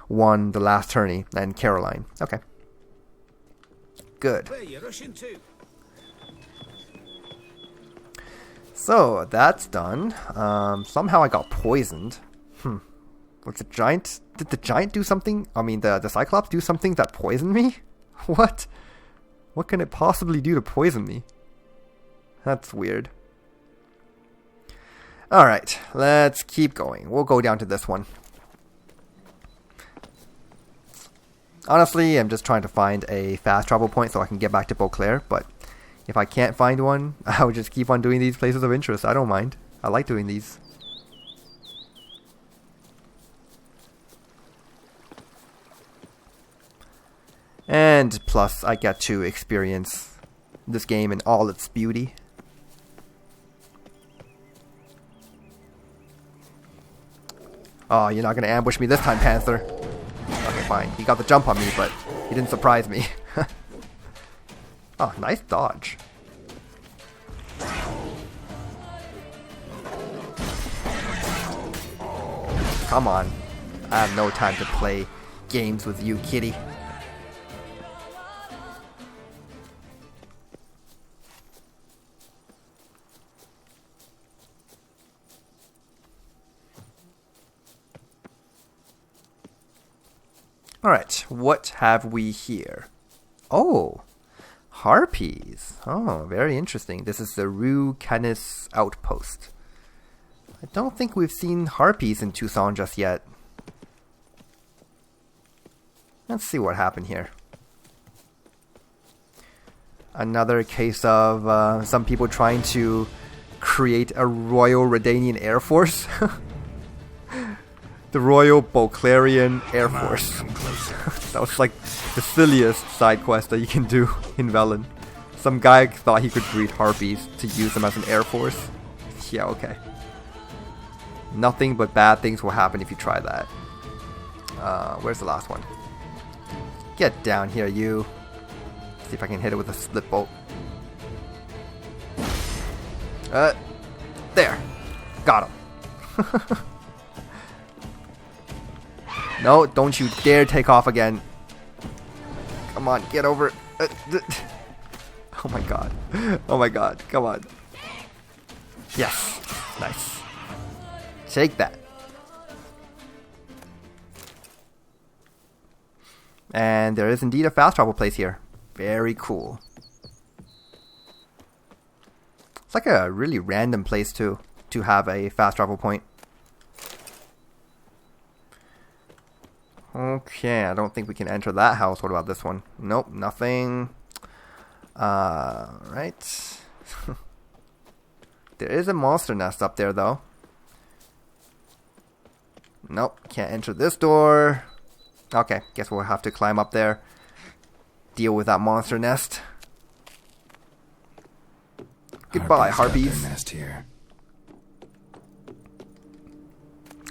won the last tourney, and Caroline. Okay. Good. Where you rushing to? So that's done. Somehow I got poisoned. Was the giant? Did the giant do something? I mean, the Cyclops do something that poisoned me? What? What can it possibly do to poison me? That's weird. Alright, let's keep going. We'll go down to this one. Honestly, I'm just trying to find a fast travel point so I can get back to Beauclair, but if I can't find one, I'll just keep on doing these places of interest. I don't mind. I like doing these. And plus, I get to experience this game in all its beauty. Oh, you're not going to ambush me this time, Panther. Okay, fine. He got the jump on me, but he didn't surprise me. Oh, nice dodge. Come on. I have no time to play games with you, kitty. Alright, what have we here? Oh, Harpies. Oh, very interesting. This is the Rue Canis outpost. I don't think we've seen Harpies in Toussaint just yet. Let's see what happened here. Another case of some people trying to create a Royal Redanian Air Force. The Royal Beauclarian Air Force. That was like the silliest side quest that you can do in Velen. Some guy thought he could breed Harpies to use them as an Air Force. Yeah, okay. Nothing but bad things will happen if you try that. Where's the last one? Get down here, you. See if I can hit it with a split bolt. There. Got him. No, don't you dare take off again. Come on, get over it. Oh my god. Oh my god, come on. Yes. Nice. Take that. And there is indeed a fast travel place here. Very cool. It's like a really random place too, to have a fast travel point. Okay, I don't think we can enter that house. What about this one? Nope, nothing. Right. There is a monster nest up there though. Nope, can't enter this door. Okay, guess we'll have to climb up there. Deal with that monster nest. Goodbye, Harpies. Nest here.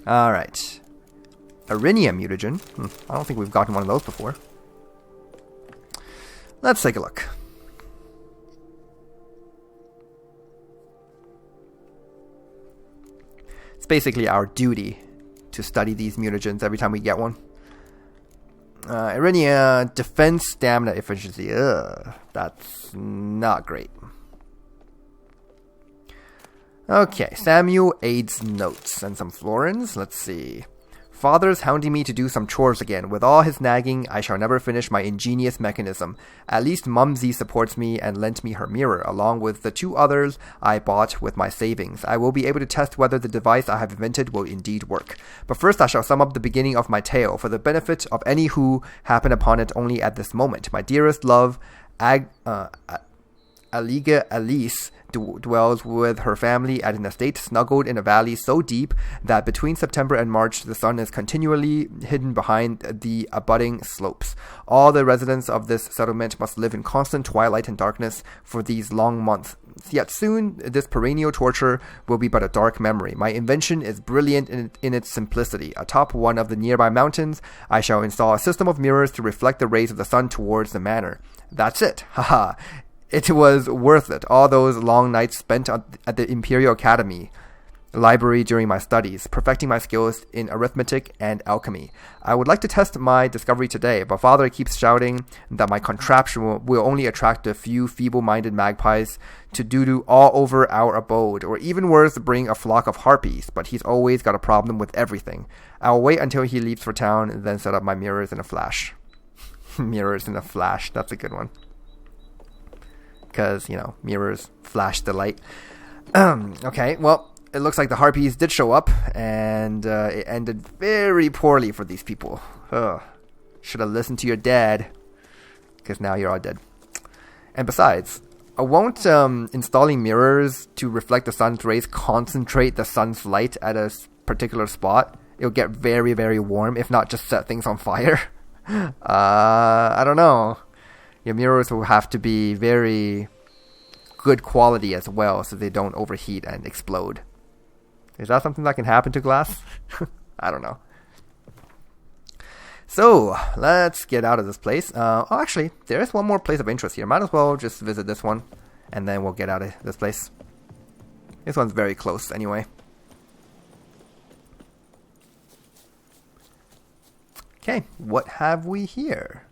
Alright. Arinia mutagen. I don't think we've gotten one of those before. Let's take a look. It's basically our duty to study these mutagens every time we get one. Arinia defense stamina efficiency. Ugh, that's not great. Okay, Samuel aids notes and some florins. Let's see. Father's hounding me to do some chores again. With all his nagging, I shall never finish my ingenious mechanism. At least Mumsy supports me and lent me her mirror, along with the 2 others I bought with my savings. I will be able to test whether the device I have invented will indeed work. But first I shall sum up the beginning of my tale, for the benefit of any who happen upon it only at this moment. My dearest love, Aliga Alice, dwells with her family at an estate snuggled in a valley so deep that between September and March the sun is continually hidden behind the abutting slopes. All the residents of this settlement must live in constant twilight and darkness for these long months. Yet soon this perennial torture will be but a dark memory. My invention is brilliant in its simplicity. Atop one of the nearby mountains, I shall install a system of mirrors to reflect the rays of the sun towards the manor. That's it. Haha. It was worth it, all those long nights spent at the Imperial Academy library during my studies, perfecting my skills in arithmetic and alchemy. I would like to test my discovery today, but Father keeps shouting that my contraption will only attract a few feeble-minded magpies to doo-doo all over our abode, or even worse, bring a flock of harpies, but he's always got a problem with everything. I'll wait until he leaves for town, and then set up my mirrors in a flash. Mirrors in a flash, that's a good one. Because, you know, mirrors flash the light. Okay, well, it looks like the Harpies did show up, and it ended very poorly for these people. Should have listened to your dad, because now you're all dead. And besides, won't installing mirrors to reflect the sun's rays concentrate the sun's light at a particular spot? It'll get very, very warm, if not just set things on fire. I don't know. Your mirrors will have to be very good quality as well, so they don't overheat and explode. Is that something that can happen to glass? I don't know. So, let's get out of this place. Actually, there is one more place of interest here. Might as well just visit this one, and then we'll get out of this place. This one's very close anyway. Okay, what have we here?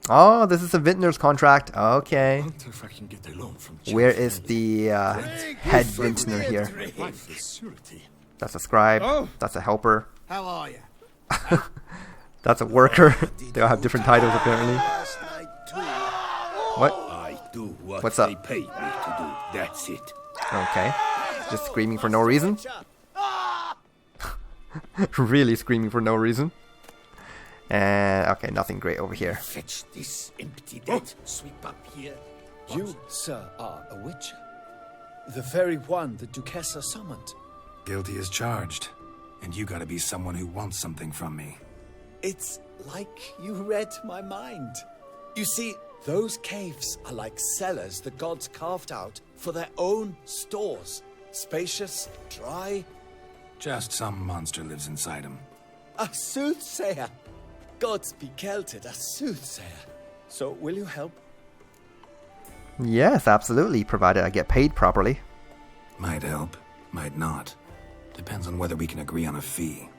Oh, this is a Vintners contract. Okay. Where is the head Vintner here? That's a scribe. Oh. That's a helper. How are you? That's a worker. They all have different titles apparently. What? I do what What's they up? paid me to do. That's it. Okay. Just screaming for no reason? Really screaming for no reason. And okay, nothing great over here. Fetch this empty dead. Sweep up here. You, sir, are a witcher. The very one the Duchessa summoned. Guilty as charged. And you gotta be someone who wants something from me. It's like you read my mind. You see, those caves are like cellars the gods carved out for their own stores. Spacious, dry. Just some monster lives inside him. A soothsayer. Gods be kelted, a soothsayer. So, will you help? Yes, absolutely, provided I get paid properly. Might help, might not. Depends on whether we can agree on a fee.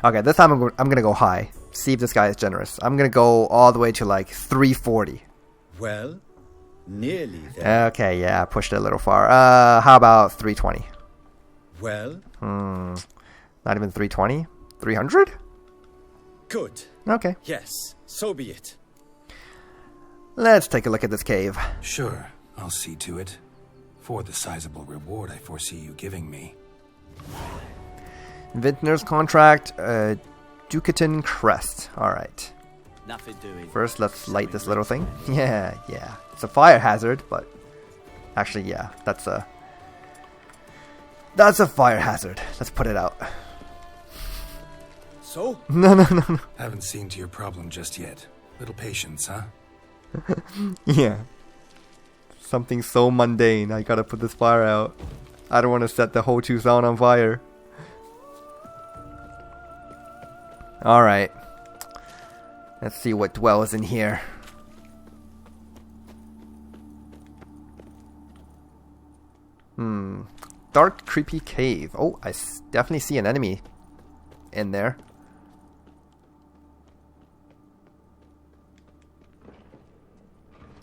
Okay, this time I'm gonna go high. See if this guy is generous. I'm gonna go all the way to like 340. Well, nearly there. Okay, yeah, I pushed it a little far. How about 320? Well, Not even 320? 300? good. Okay. Yes, so be it. Let's take a look at this cave. Sure, I'll see to it. For the sizable reward I foresee you giving me. Vintners contract, Ducatin Crest. Alright. Nothing doing. First, let's light this little thing. Yeah. It's a fire hazard, but actually, yeah, that's a fire hazard. Let's put it out. So? No. Haven't seen to your problem just yet. Little patience, huh? Yeah. Something so mundane. I gotta put this fire out. I don't want to set the whole Toussaint on fire. Alright. Let's see what dwells in here. Dark, creepy cave. Oh, I definitely see an enemy in there.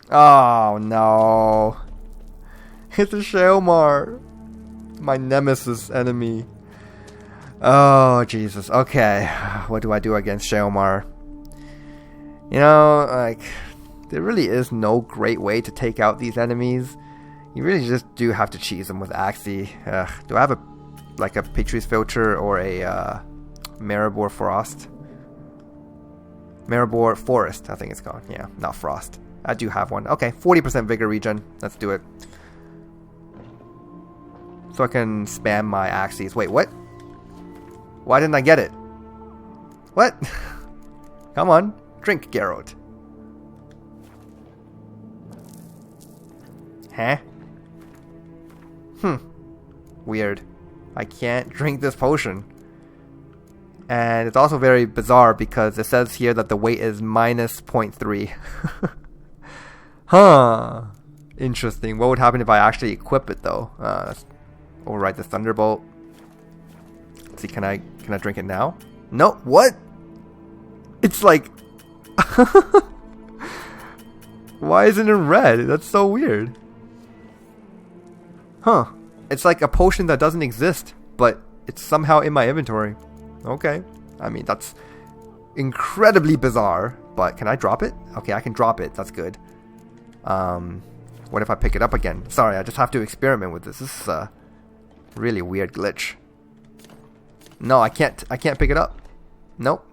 Oh no. It's a Shalmar. My nemesis enemy. Oh Jesus. Okay. What do I do against Shalmar? You know, like, there really is no great way to take out these enemies. You really just do have to cheese them with Axie. Do I have a Patriot's Filter or a Maribor Frost? Maribor Forest, I think it's called. Yeah, not Frost. I do have one. Okay, 40% Vigor regen. Let's do it. So I can spam my Axies. Wait, what? Why didn't I get it? What? Come on. Drink, Geralt. Huh? Weird. I can't drink this potion. And it's also very bizarre because it says here that the weight is minus 0.3. Huh. Interesting. What would happen if I actually equip it though? Let's override the Thunderbolt. Let's see, can I drink it now? No. What? It's like why isn't it red? That's so weird. Huh. It's like a potion that doesn't exist, but it's somehow in my inventory. Okay. I mean, that's incredibly bizarre, but can I drop it? Okay, I can drop it. That's good. What if I pick it up again? Sorry, I just have to experiment with this. This is a really weird glitch. No, I can't pick it up. Nope.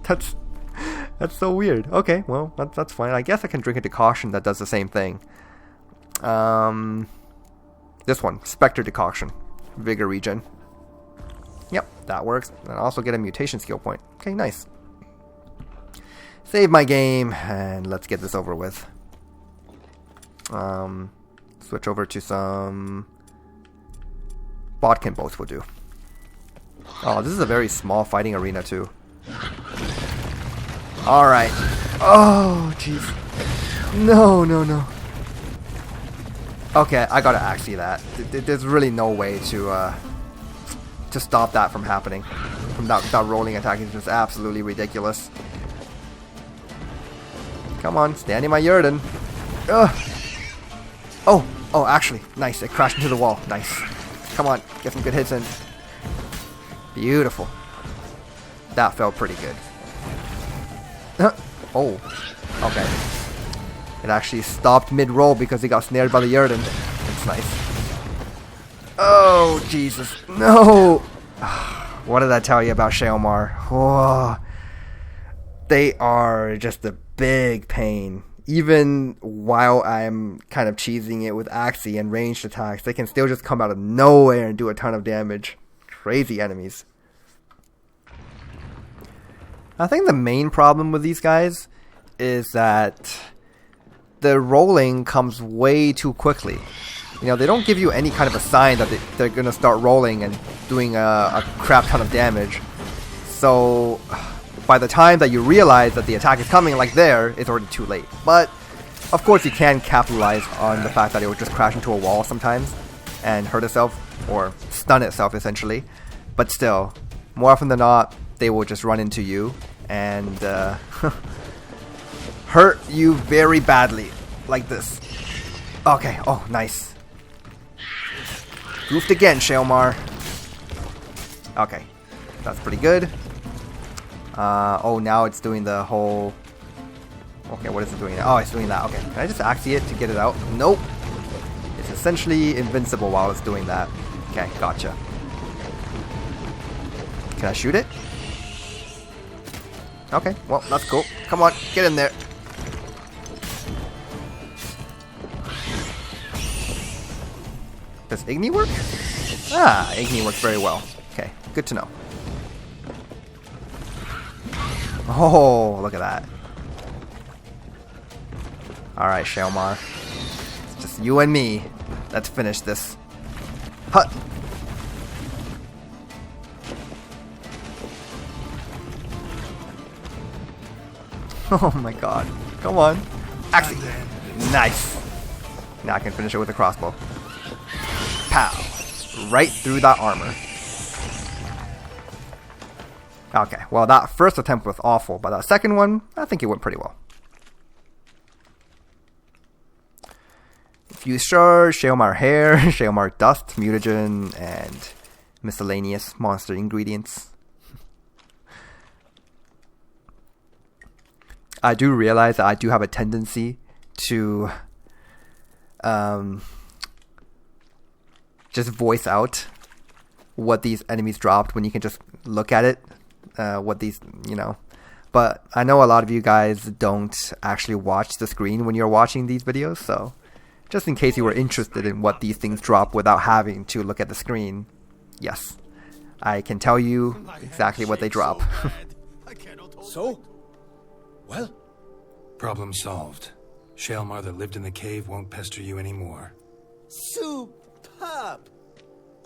That's so weird. Okay, well, that's fine. I guess I can drink a decoction that does the same thing. This one, Spectre Decoction. Vigor regen. Yep, that works. And I also get a mutation skill point. Okay, nice. Save my game, and let's get this over with. Switch over to some Bodkin bolts will do. Oh, this is a very small fighting arena too. Alright. Oh, jeez. No. Okay, I gotta Axie that. There's really no way to stop that from happening. From that rolling attack is just absolutely ridiculous. Come on, stand in my Yurden. Ugh. Oh, actually, nice. It crashed into the wall. Nice. Come on, get some good hits in. Beautiful. That felt pretty good. Oh, okay. It actually stopped mid-roll because he got snared by the Yurden. That's nice. Oh, Jesus. No! What did I tell you about Sheomar? Oh, they are just a big pain. Even while I'm kind of cheesing it with Axie and ranged attacks, they can still just come out of nowhere and do a ton of damage. Crazy enemies. I think the main problem with these guys is that the rolling comes way too quickly. You know, they don't give you any kind of a sign that they're going to start rolling and doing a crap ton of damage. So by the time that you realize that the attack is coming, like there, it's already too late. But of course you can capitalize on the fact that it will just crash into a wall sometimes and hurt itself, or stun itself essentially. But still, more often than not, they will just run into you and hurt you very badly, like this. Okay, oh, nice. Goofed again, Sheomar. Okay, that's pretty good. Oh, now it's doing the whole... Okay, what is it doing now? Oh, it's doing that. Okay, can I just Axie it to get it out? Nope. It's essentially invincible while it's doing that. Okay, gotcha. Can I shoot it? Okay, well, that's cool. Come on, get in there. Does Igni work? Ah, Igni works very well. Okay, good to know. Oh, look at that. Alright, Sheomar. It's just you and me. Let's finish this. Hut! Oh my god. Come on. Axie. Nice. Now I can finish it with a crossbow. Pow. Right through that armor. Okay, well that first attempt was awful, but that second one, I think it went pretty well. Fuse Shard, Sheomar Hair, Sheomar Dust, Mutagen, and miscellaneous monster ingredients. I do realize that I do have a tendency to just voice out what these enemies dropped when you can just look at it. What these, you know. But I know a lot of you guys don't actually watch the screen when you're watching these videos, so just in case you were interested in what these things drop without having to look at the screen, yes, I can tell you exactly what they drop. So? Well? Problem solved. Sheomar that lived in the cave won't pester you anymore. Superb!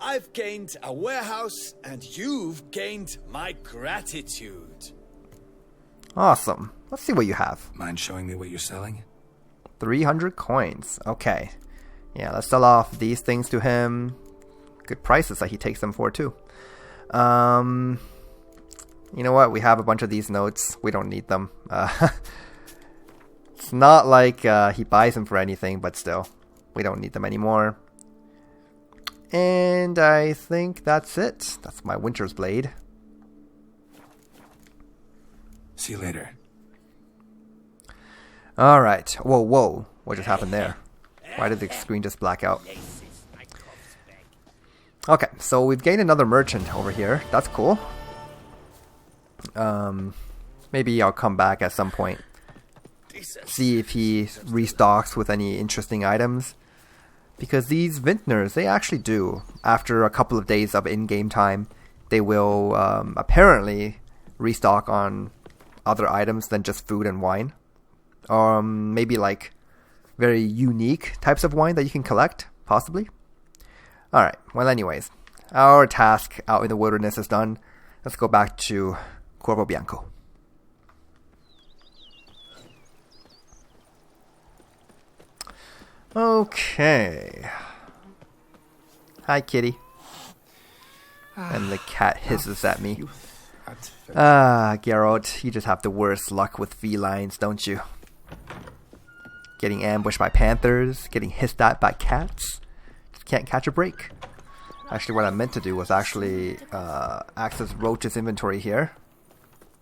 I've gained a warehouse, and you've gained my gratitude. Awesome. Let's see what you have. Mind showing me what you're selling? 300 coins. Okay. Yeah, let's sell off these things to him. Good prices that he takes them for, too. You know what? We have a bunch of these notes. We don't need them. It's not like he buys them for anything, but still. We don't need them anymore. And I think that's it. That's my Winter's Blade. See you later. Alright. Whoa, whoa. What just happened there? Why did the screen just black out? Okay, so we've gained another merchant over here. That's cool. Maybe I'll come back at some point. See if he restocks with any interesting items. Because these Vintners, they actually do. After a couple of days of in-game time, they will apparently restock on other items than just food and wine. Maybe like very unique types of wine that you can collect, possibly. Alright, well anyways, our task out in the wilderness is done. Let's go back to Corvo Bianco. Okay. Hi, kitty. And the cat hisses at me. Ah, Geralt, you just have the worst luck with felines, don't you? Getting ambushed by panthers, getting hissed at by cats. Just can't catch a break. Actually, what I meant to do was actually access Roach's inventory here.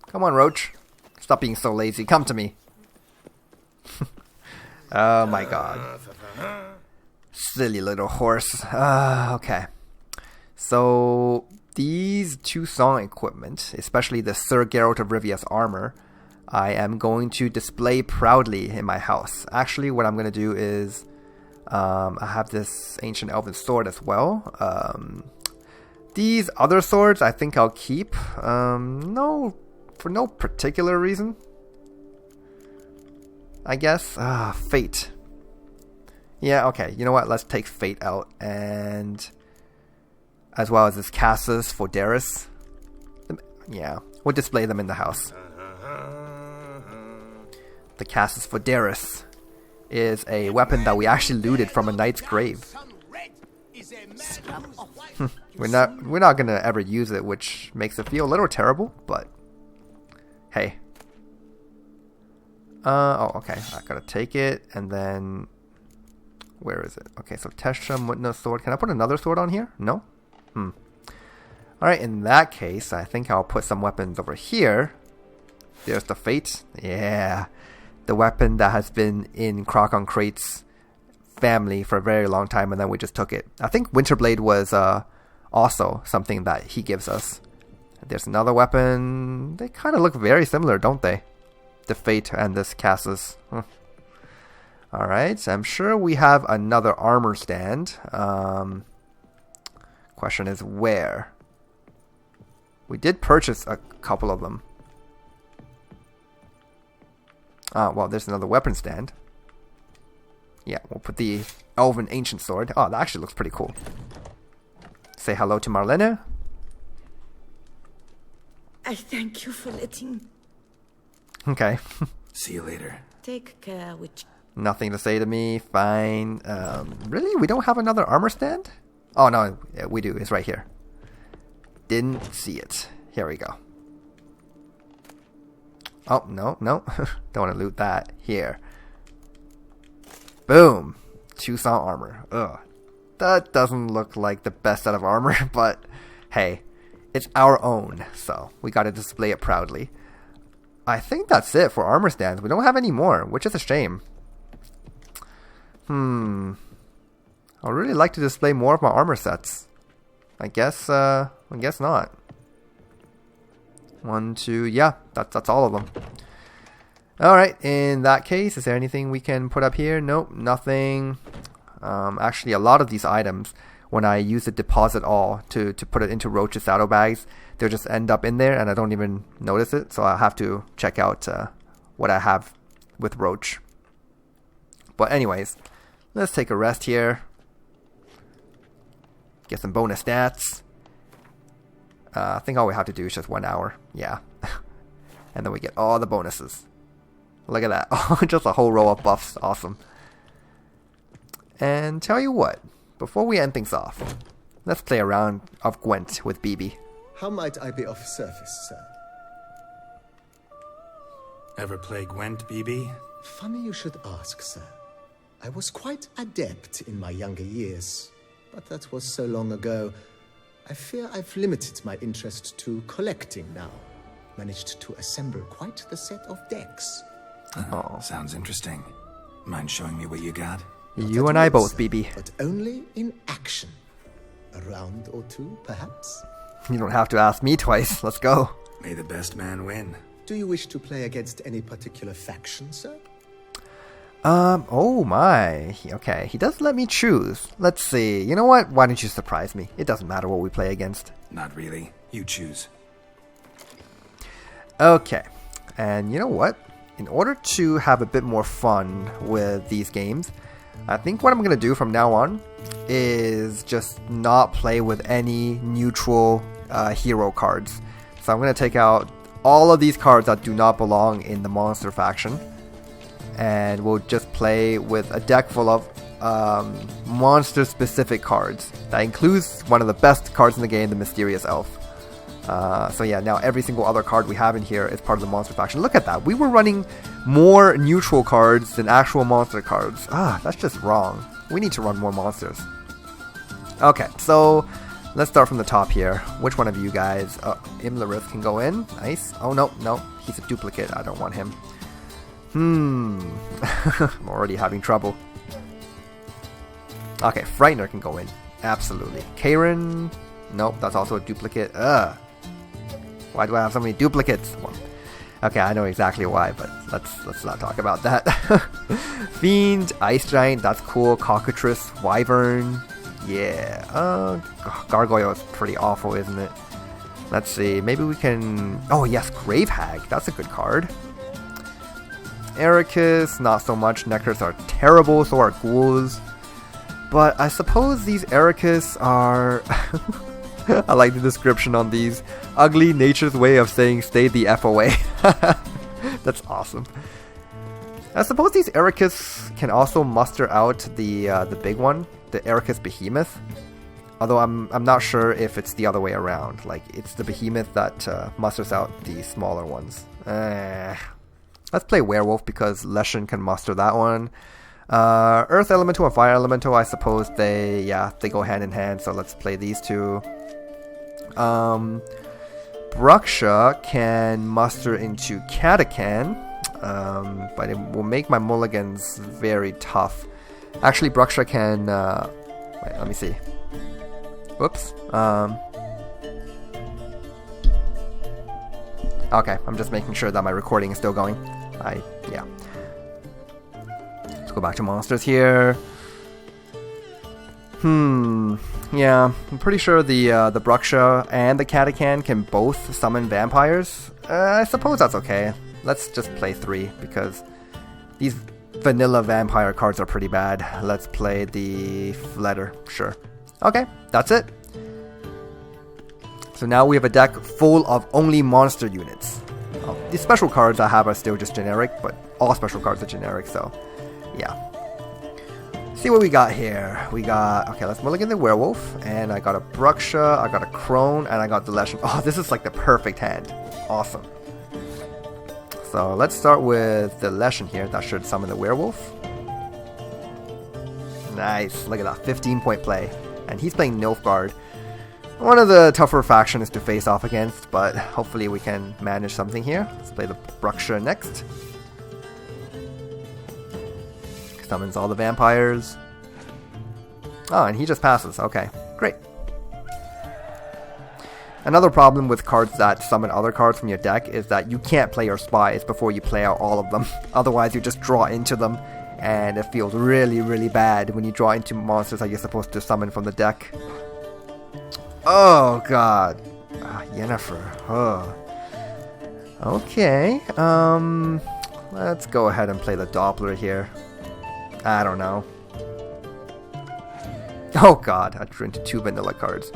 Come on, Roach. Stop being so lazy. Come to me. Oh my god. Silly little horse. Okay. So, these Toussaint equipment, especially the Sir Geralt of Rivia's armor, I am going to display proudly in my house. Actually, what I'm going to do is I have this ancient elven sword as well. These other swords I think I'll keep. No, for no particular reason, I guess. Fate. Yeah, okay. You know what? Let's take Fate out, and as well as this Cassus Fordaris. Yeah, we'll display them in the house. The Cassus Fordaris is a weapon that we actually looted from a knight's grave. we're not gonna ever use it, which makes it feel a little terrible, but hey. Oh, okay. I gotta take it, and then where is it? Okay, so Tesha Mutna sword. Can I put another sword on here? No. Alright, in that case, I think I'll put some weapons over here. There's the Fate. Yeah. The weapon that has been in Crocon Crate's family for a very long time, and then we just took it. I think Winterblade was also something that he gives us. There's another weapon. They kind of look very similar, don't they? The Fate and this Cassus. Alright, I'm sure we have another armor stand. Question is where? We did purchase a couple of them. Well, there's another weapon stand. Yeah, we'll put the Elven Ancient Sword. Oh, that actually looks pretty cool. Say hello to Marlene. I thank you for letting... Okay. See you later. Take care, witch. Nothing to say to me. Fine. Really? We don't have another armor stand? Oh, no. Yeah, we do. It's right here. Didn't see it. Here we go. Oh, no. Don't want to loot that. Here. Boom. Toussaint armor. Ugh. That doesn't look like the best set of armor, but hey, it's our own, so we gotta display it proudly. I think that's it for armor stands. We don't have any more, which is a shame. I'd really like to display more of my armor sets. I guess not. 1, 2, yeah, that's all of them. Alright, in that case, is there anything we can put up here? Nope, nothing. Actually, a lot of these items, when I use the deposit all to put it into Roach's saddlebags, they'll just end up in there and I don't even notice it. So I'll have to check out what I have with Roach. But anyways, let's take a rest here. Get some bonus stats. I think all we have to do is just 1 hour. Yeah. And then we get all the bonuses. Look at that. Oh, just a whole row of buffs. Awesome. And tell you what, before we end things off, let's play a round of Gwent with BB. How might I be of service, sir? Ever play Gwent, BB? Funny you should ask, sir. I was quite adept in my younger years, but that was so long ago. I fear I've limited my interest to collecting now. Managed to assemble quite the set of decks. Sounds interesting. Mind showing me what you got? You and I both, BB. But only in action. A round or two, perhaps? You don't have to ask me twice. Let's go. May the best man win. Do you wish to play against any particular faction, sir? Oh my. Okay, he does let me choose. Let's see. You know what? Why don't you surprise me? It doesn't matter what we play against. Not really. You choose. Okay. And you know what? In order to have a bit more fun with these games, I think what I'm going to do from now on is just not play with any neutral hero cards. So I'm going to take out all of these cards that do not belong in the monster faction. And we'll just play with a deck full of monster-specific cards. That includes one of the best cards in the game, the Mysterious Elf. So yeah, now every single other card we have in here is part of the monster faction. Look at that. We were running more neutral cards than actual monster cards. That's just wrong. We need to run more monsters. Okay, so Let's start from the top here. Which one of you guys? Imlerith can go in. Nice. Oh, no, no. He's a duplicate. I don't want him. I'm already having trouble. Okay, Frightener can go in. Absolutely. Karen. Nope, that's also a duplicate. Why do I have so many duplicates? Well, okay, I know exactly why, but let's not talk about that. Fiend, Ice Giant, that's cool. Cockatrice, Wyvern. Yeah. Gargoyle is pretty awful, isn't it? Let's see. Maybe we can... Oh, yes, Grave Hag. That's a good card. Ericus, not so much. Necros are terrible, so are Ghouls. But I suppose these Ericus are... I like the description on these. Ugly nature's way of saying stay the F away. That's awesome. I suppose these Ericus can also muster out the big one, the Ericus Behemoth. Although I'm not sure if it's the other way around. Like, it's the Behemoth that musters out the smaller ones. Let's play Werewolf because Leshen can muster that one. Earth Elemental and Fire Elemental, I suppose they go hand in hand, so let's play these two. Bruksha can muster into Katakan, but it will make my mulligans very tough. Actually, Bruksha can... wait, let me see. Whoops. Okay, I'm just making sure that my recording is still going. Yeah. Let's go back to monsters here. Yeah, I'm pretty sure the Bruksha and the Katakan can both summon vampires. I suppose that's okay. Let's just play 3 because these vanilla vampire cards are pretty bad. Let's play the Fletter, sure. Okay, that's it. So now we have a deck full of only monster units. The special cards I have are still just generic, but all special cards are generic, so yeah. See what we got here. We got, okay, let's mulligan the Werewolf, and I got a Bruksha, I got a Crone, and I got the Leshen. Oh, this is like the perfect hand. Awesome. So let's start with the Leshen here. That should summon the Werewolf. Nice. Look at that. 15-point play. And he's playing Nilfgaard. One of the tougher factions to face off against, but hopefully we can manage something here. Let's play the Bruksha next. Summons all the vampires. Oh, and he just passes. Okay, great. Another problem with cards that summon other cards from your deck is that you can't play your spies before you play out all of them. Otherwise, you just draw into them, and it feels really, really bad when you draw into monsters that you're supposed to summon from the deck. Oh, God. Yennefer. Oh. Okay. Let's go ahead and play the Doppler here. I don't know. Oh god, I drew into 2 vanilla cards.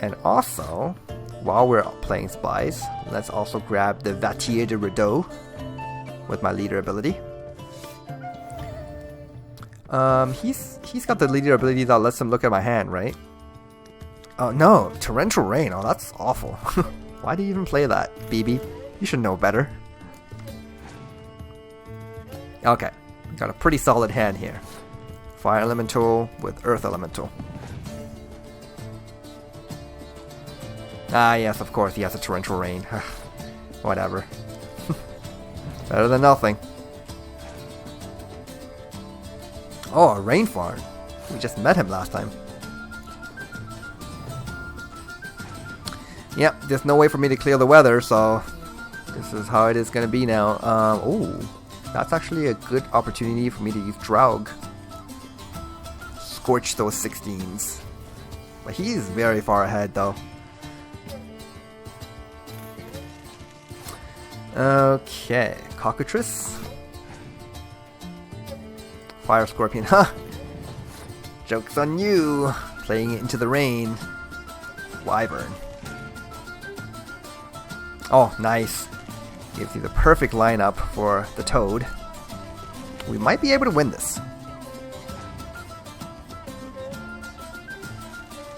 And also, while we're playing spies, let's also grab the Vatier de Rideau with my leader ability. He's got the leader ability that lets him look at my hand, right? Oh no, Torrential Rain. Oh, that's awful. Why do you even play that, BB? You should know better. Okay. Got a pretty solid hand here. Fire Elemental with Earth Elemental. Ah, yes, of course, he has a Torrential Rain. Whatever. Better than nothing. Oh, a Rain Farm. We just met him last time. Yep, there's no way for me to clear the weather, so this is how it is going to be now. Oh. That's actually a good opportunity for me to use Draug. Scorch those 16s. But he's very far ahead though. Okay, Cockatrice. Fire Scorpion, huh? Joke's on you. Playing it into the rain. Wyvern. Oh, nice. Gives you the perfect lineup for the Toad. We might be able to win this.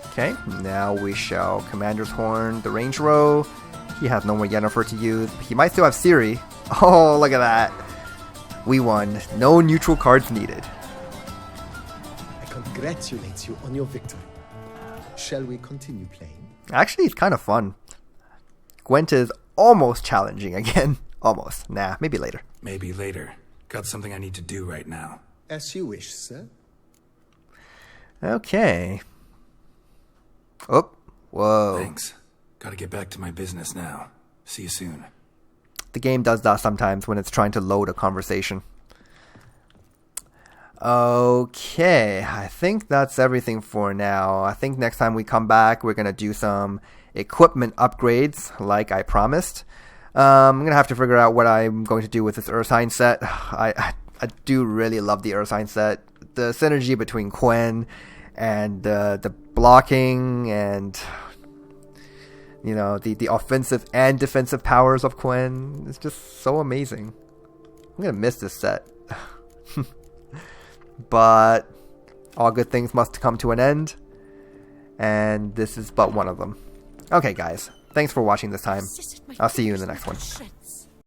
Okay, now we shall Commander's Horn the range row. He has no more Yennefer to use. He might still have Ciri. Oh, look at that. We won. No neutral cards needed. I congratulate you on your victory. Shall we continue playing? Actually, it's kind of fun. Gwent is almost challenging again. Almost. Nah, maybe later. Maybe later. Got something I need to do right now. As you wish, sir. Okay. Oh, whoa. Thanks. Gotta get back to my business now. See you soon. The game does that sometimes when it's trying to load a conversation. Okay, I think that's everything for now. I think next time we come back, we're going to do some equipment upgrades, like I promised. I'm going to have to figure out what I'm going to do with this Ursine set. I do really love the Ursine set. The synergy between Quen and the blocking and, you know, the offensive and defensive powers of Quen is just so amazing. I'm going to miss this set. But all good things must come to an end, and this is but one of them. Okay, guys, thanks for watching this time. I'll see you in the next one.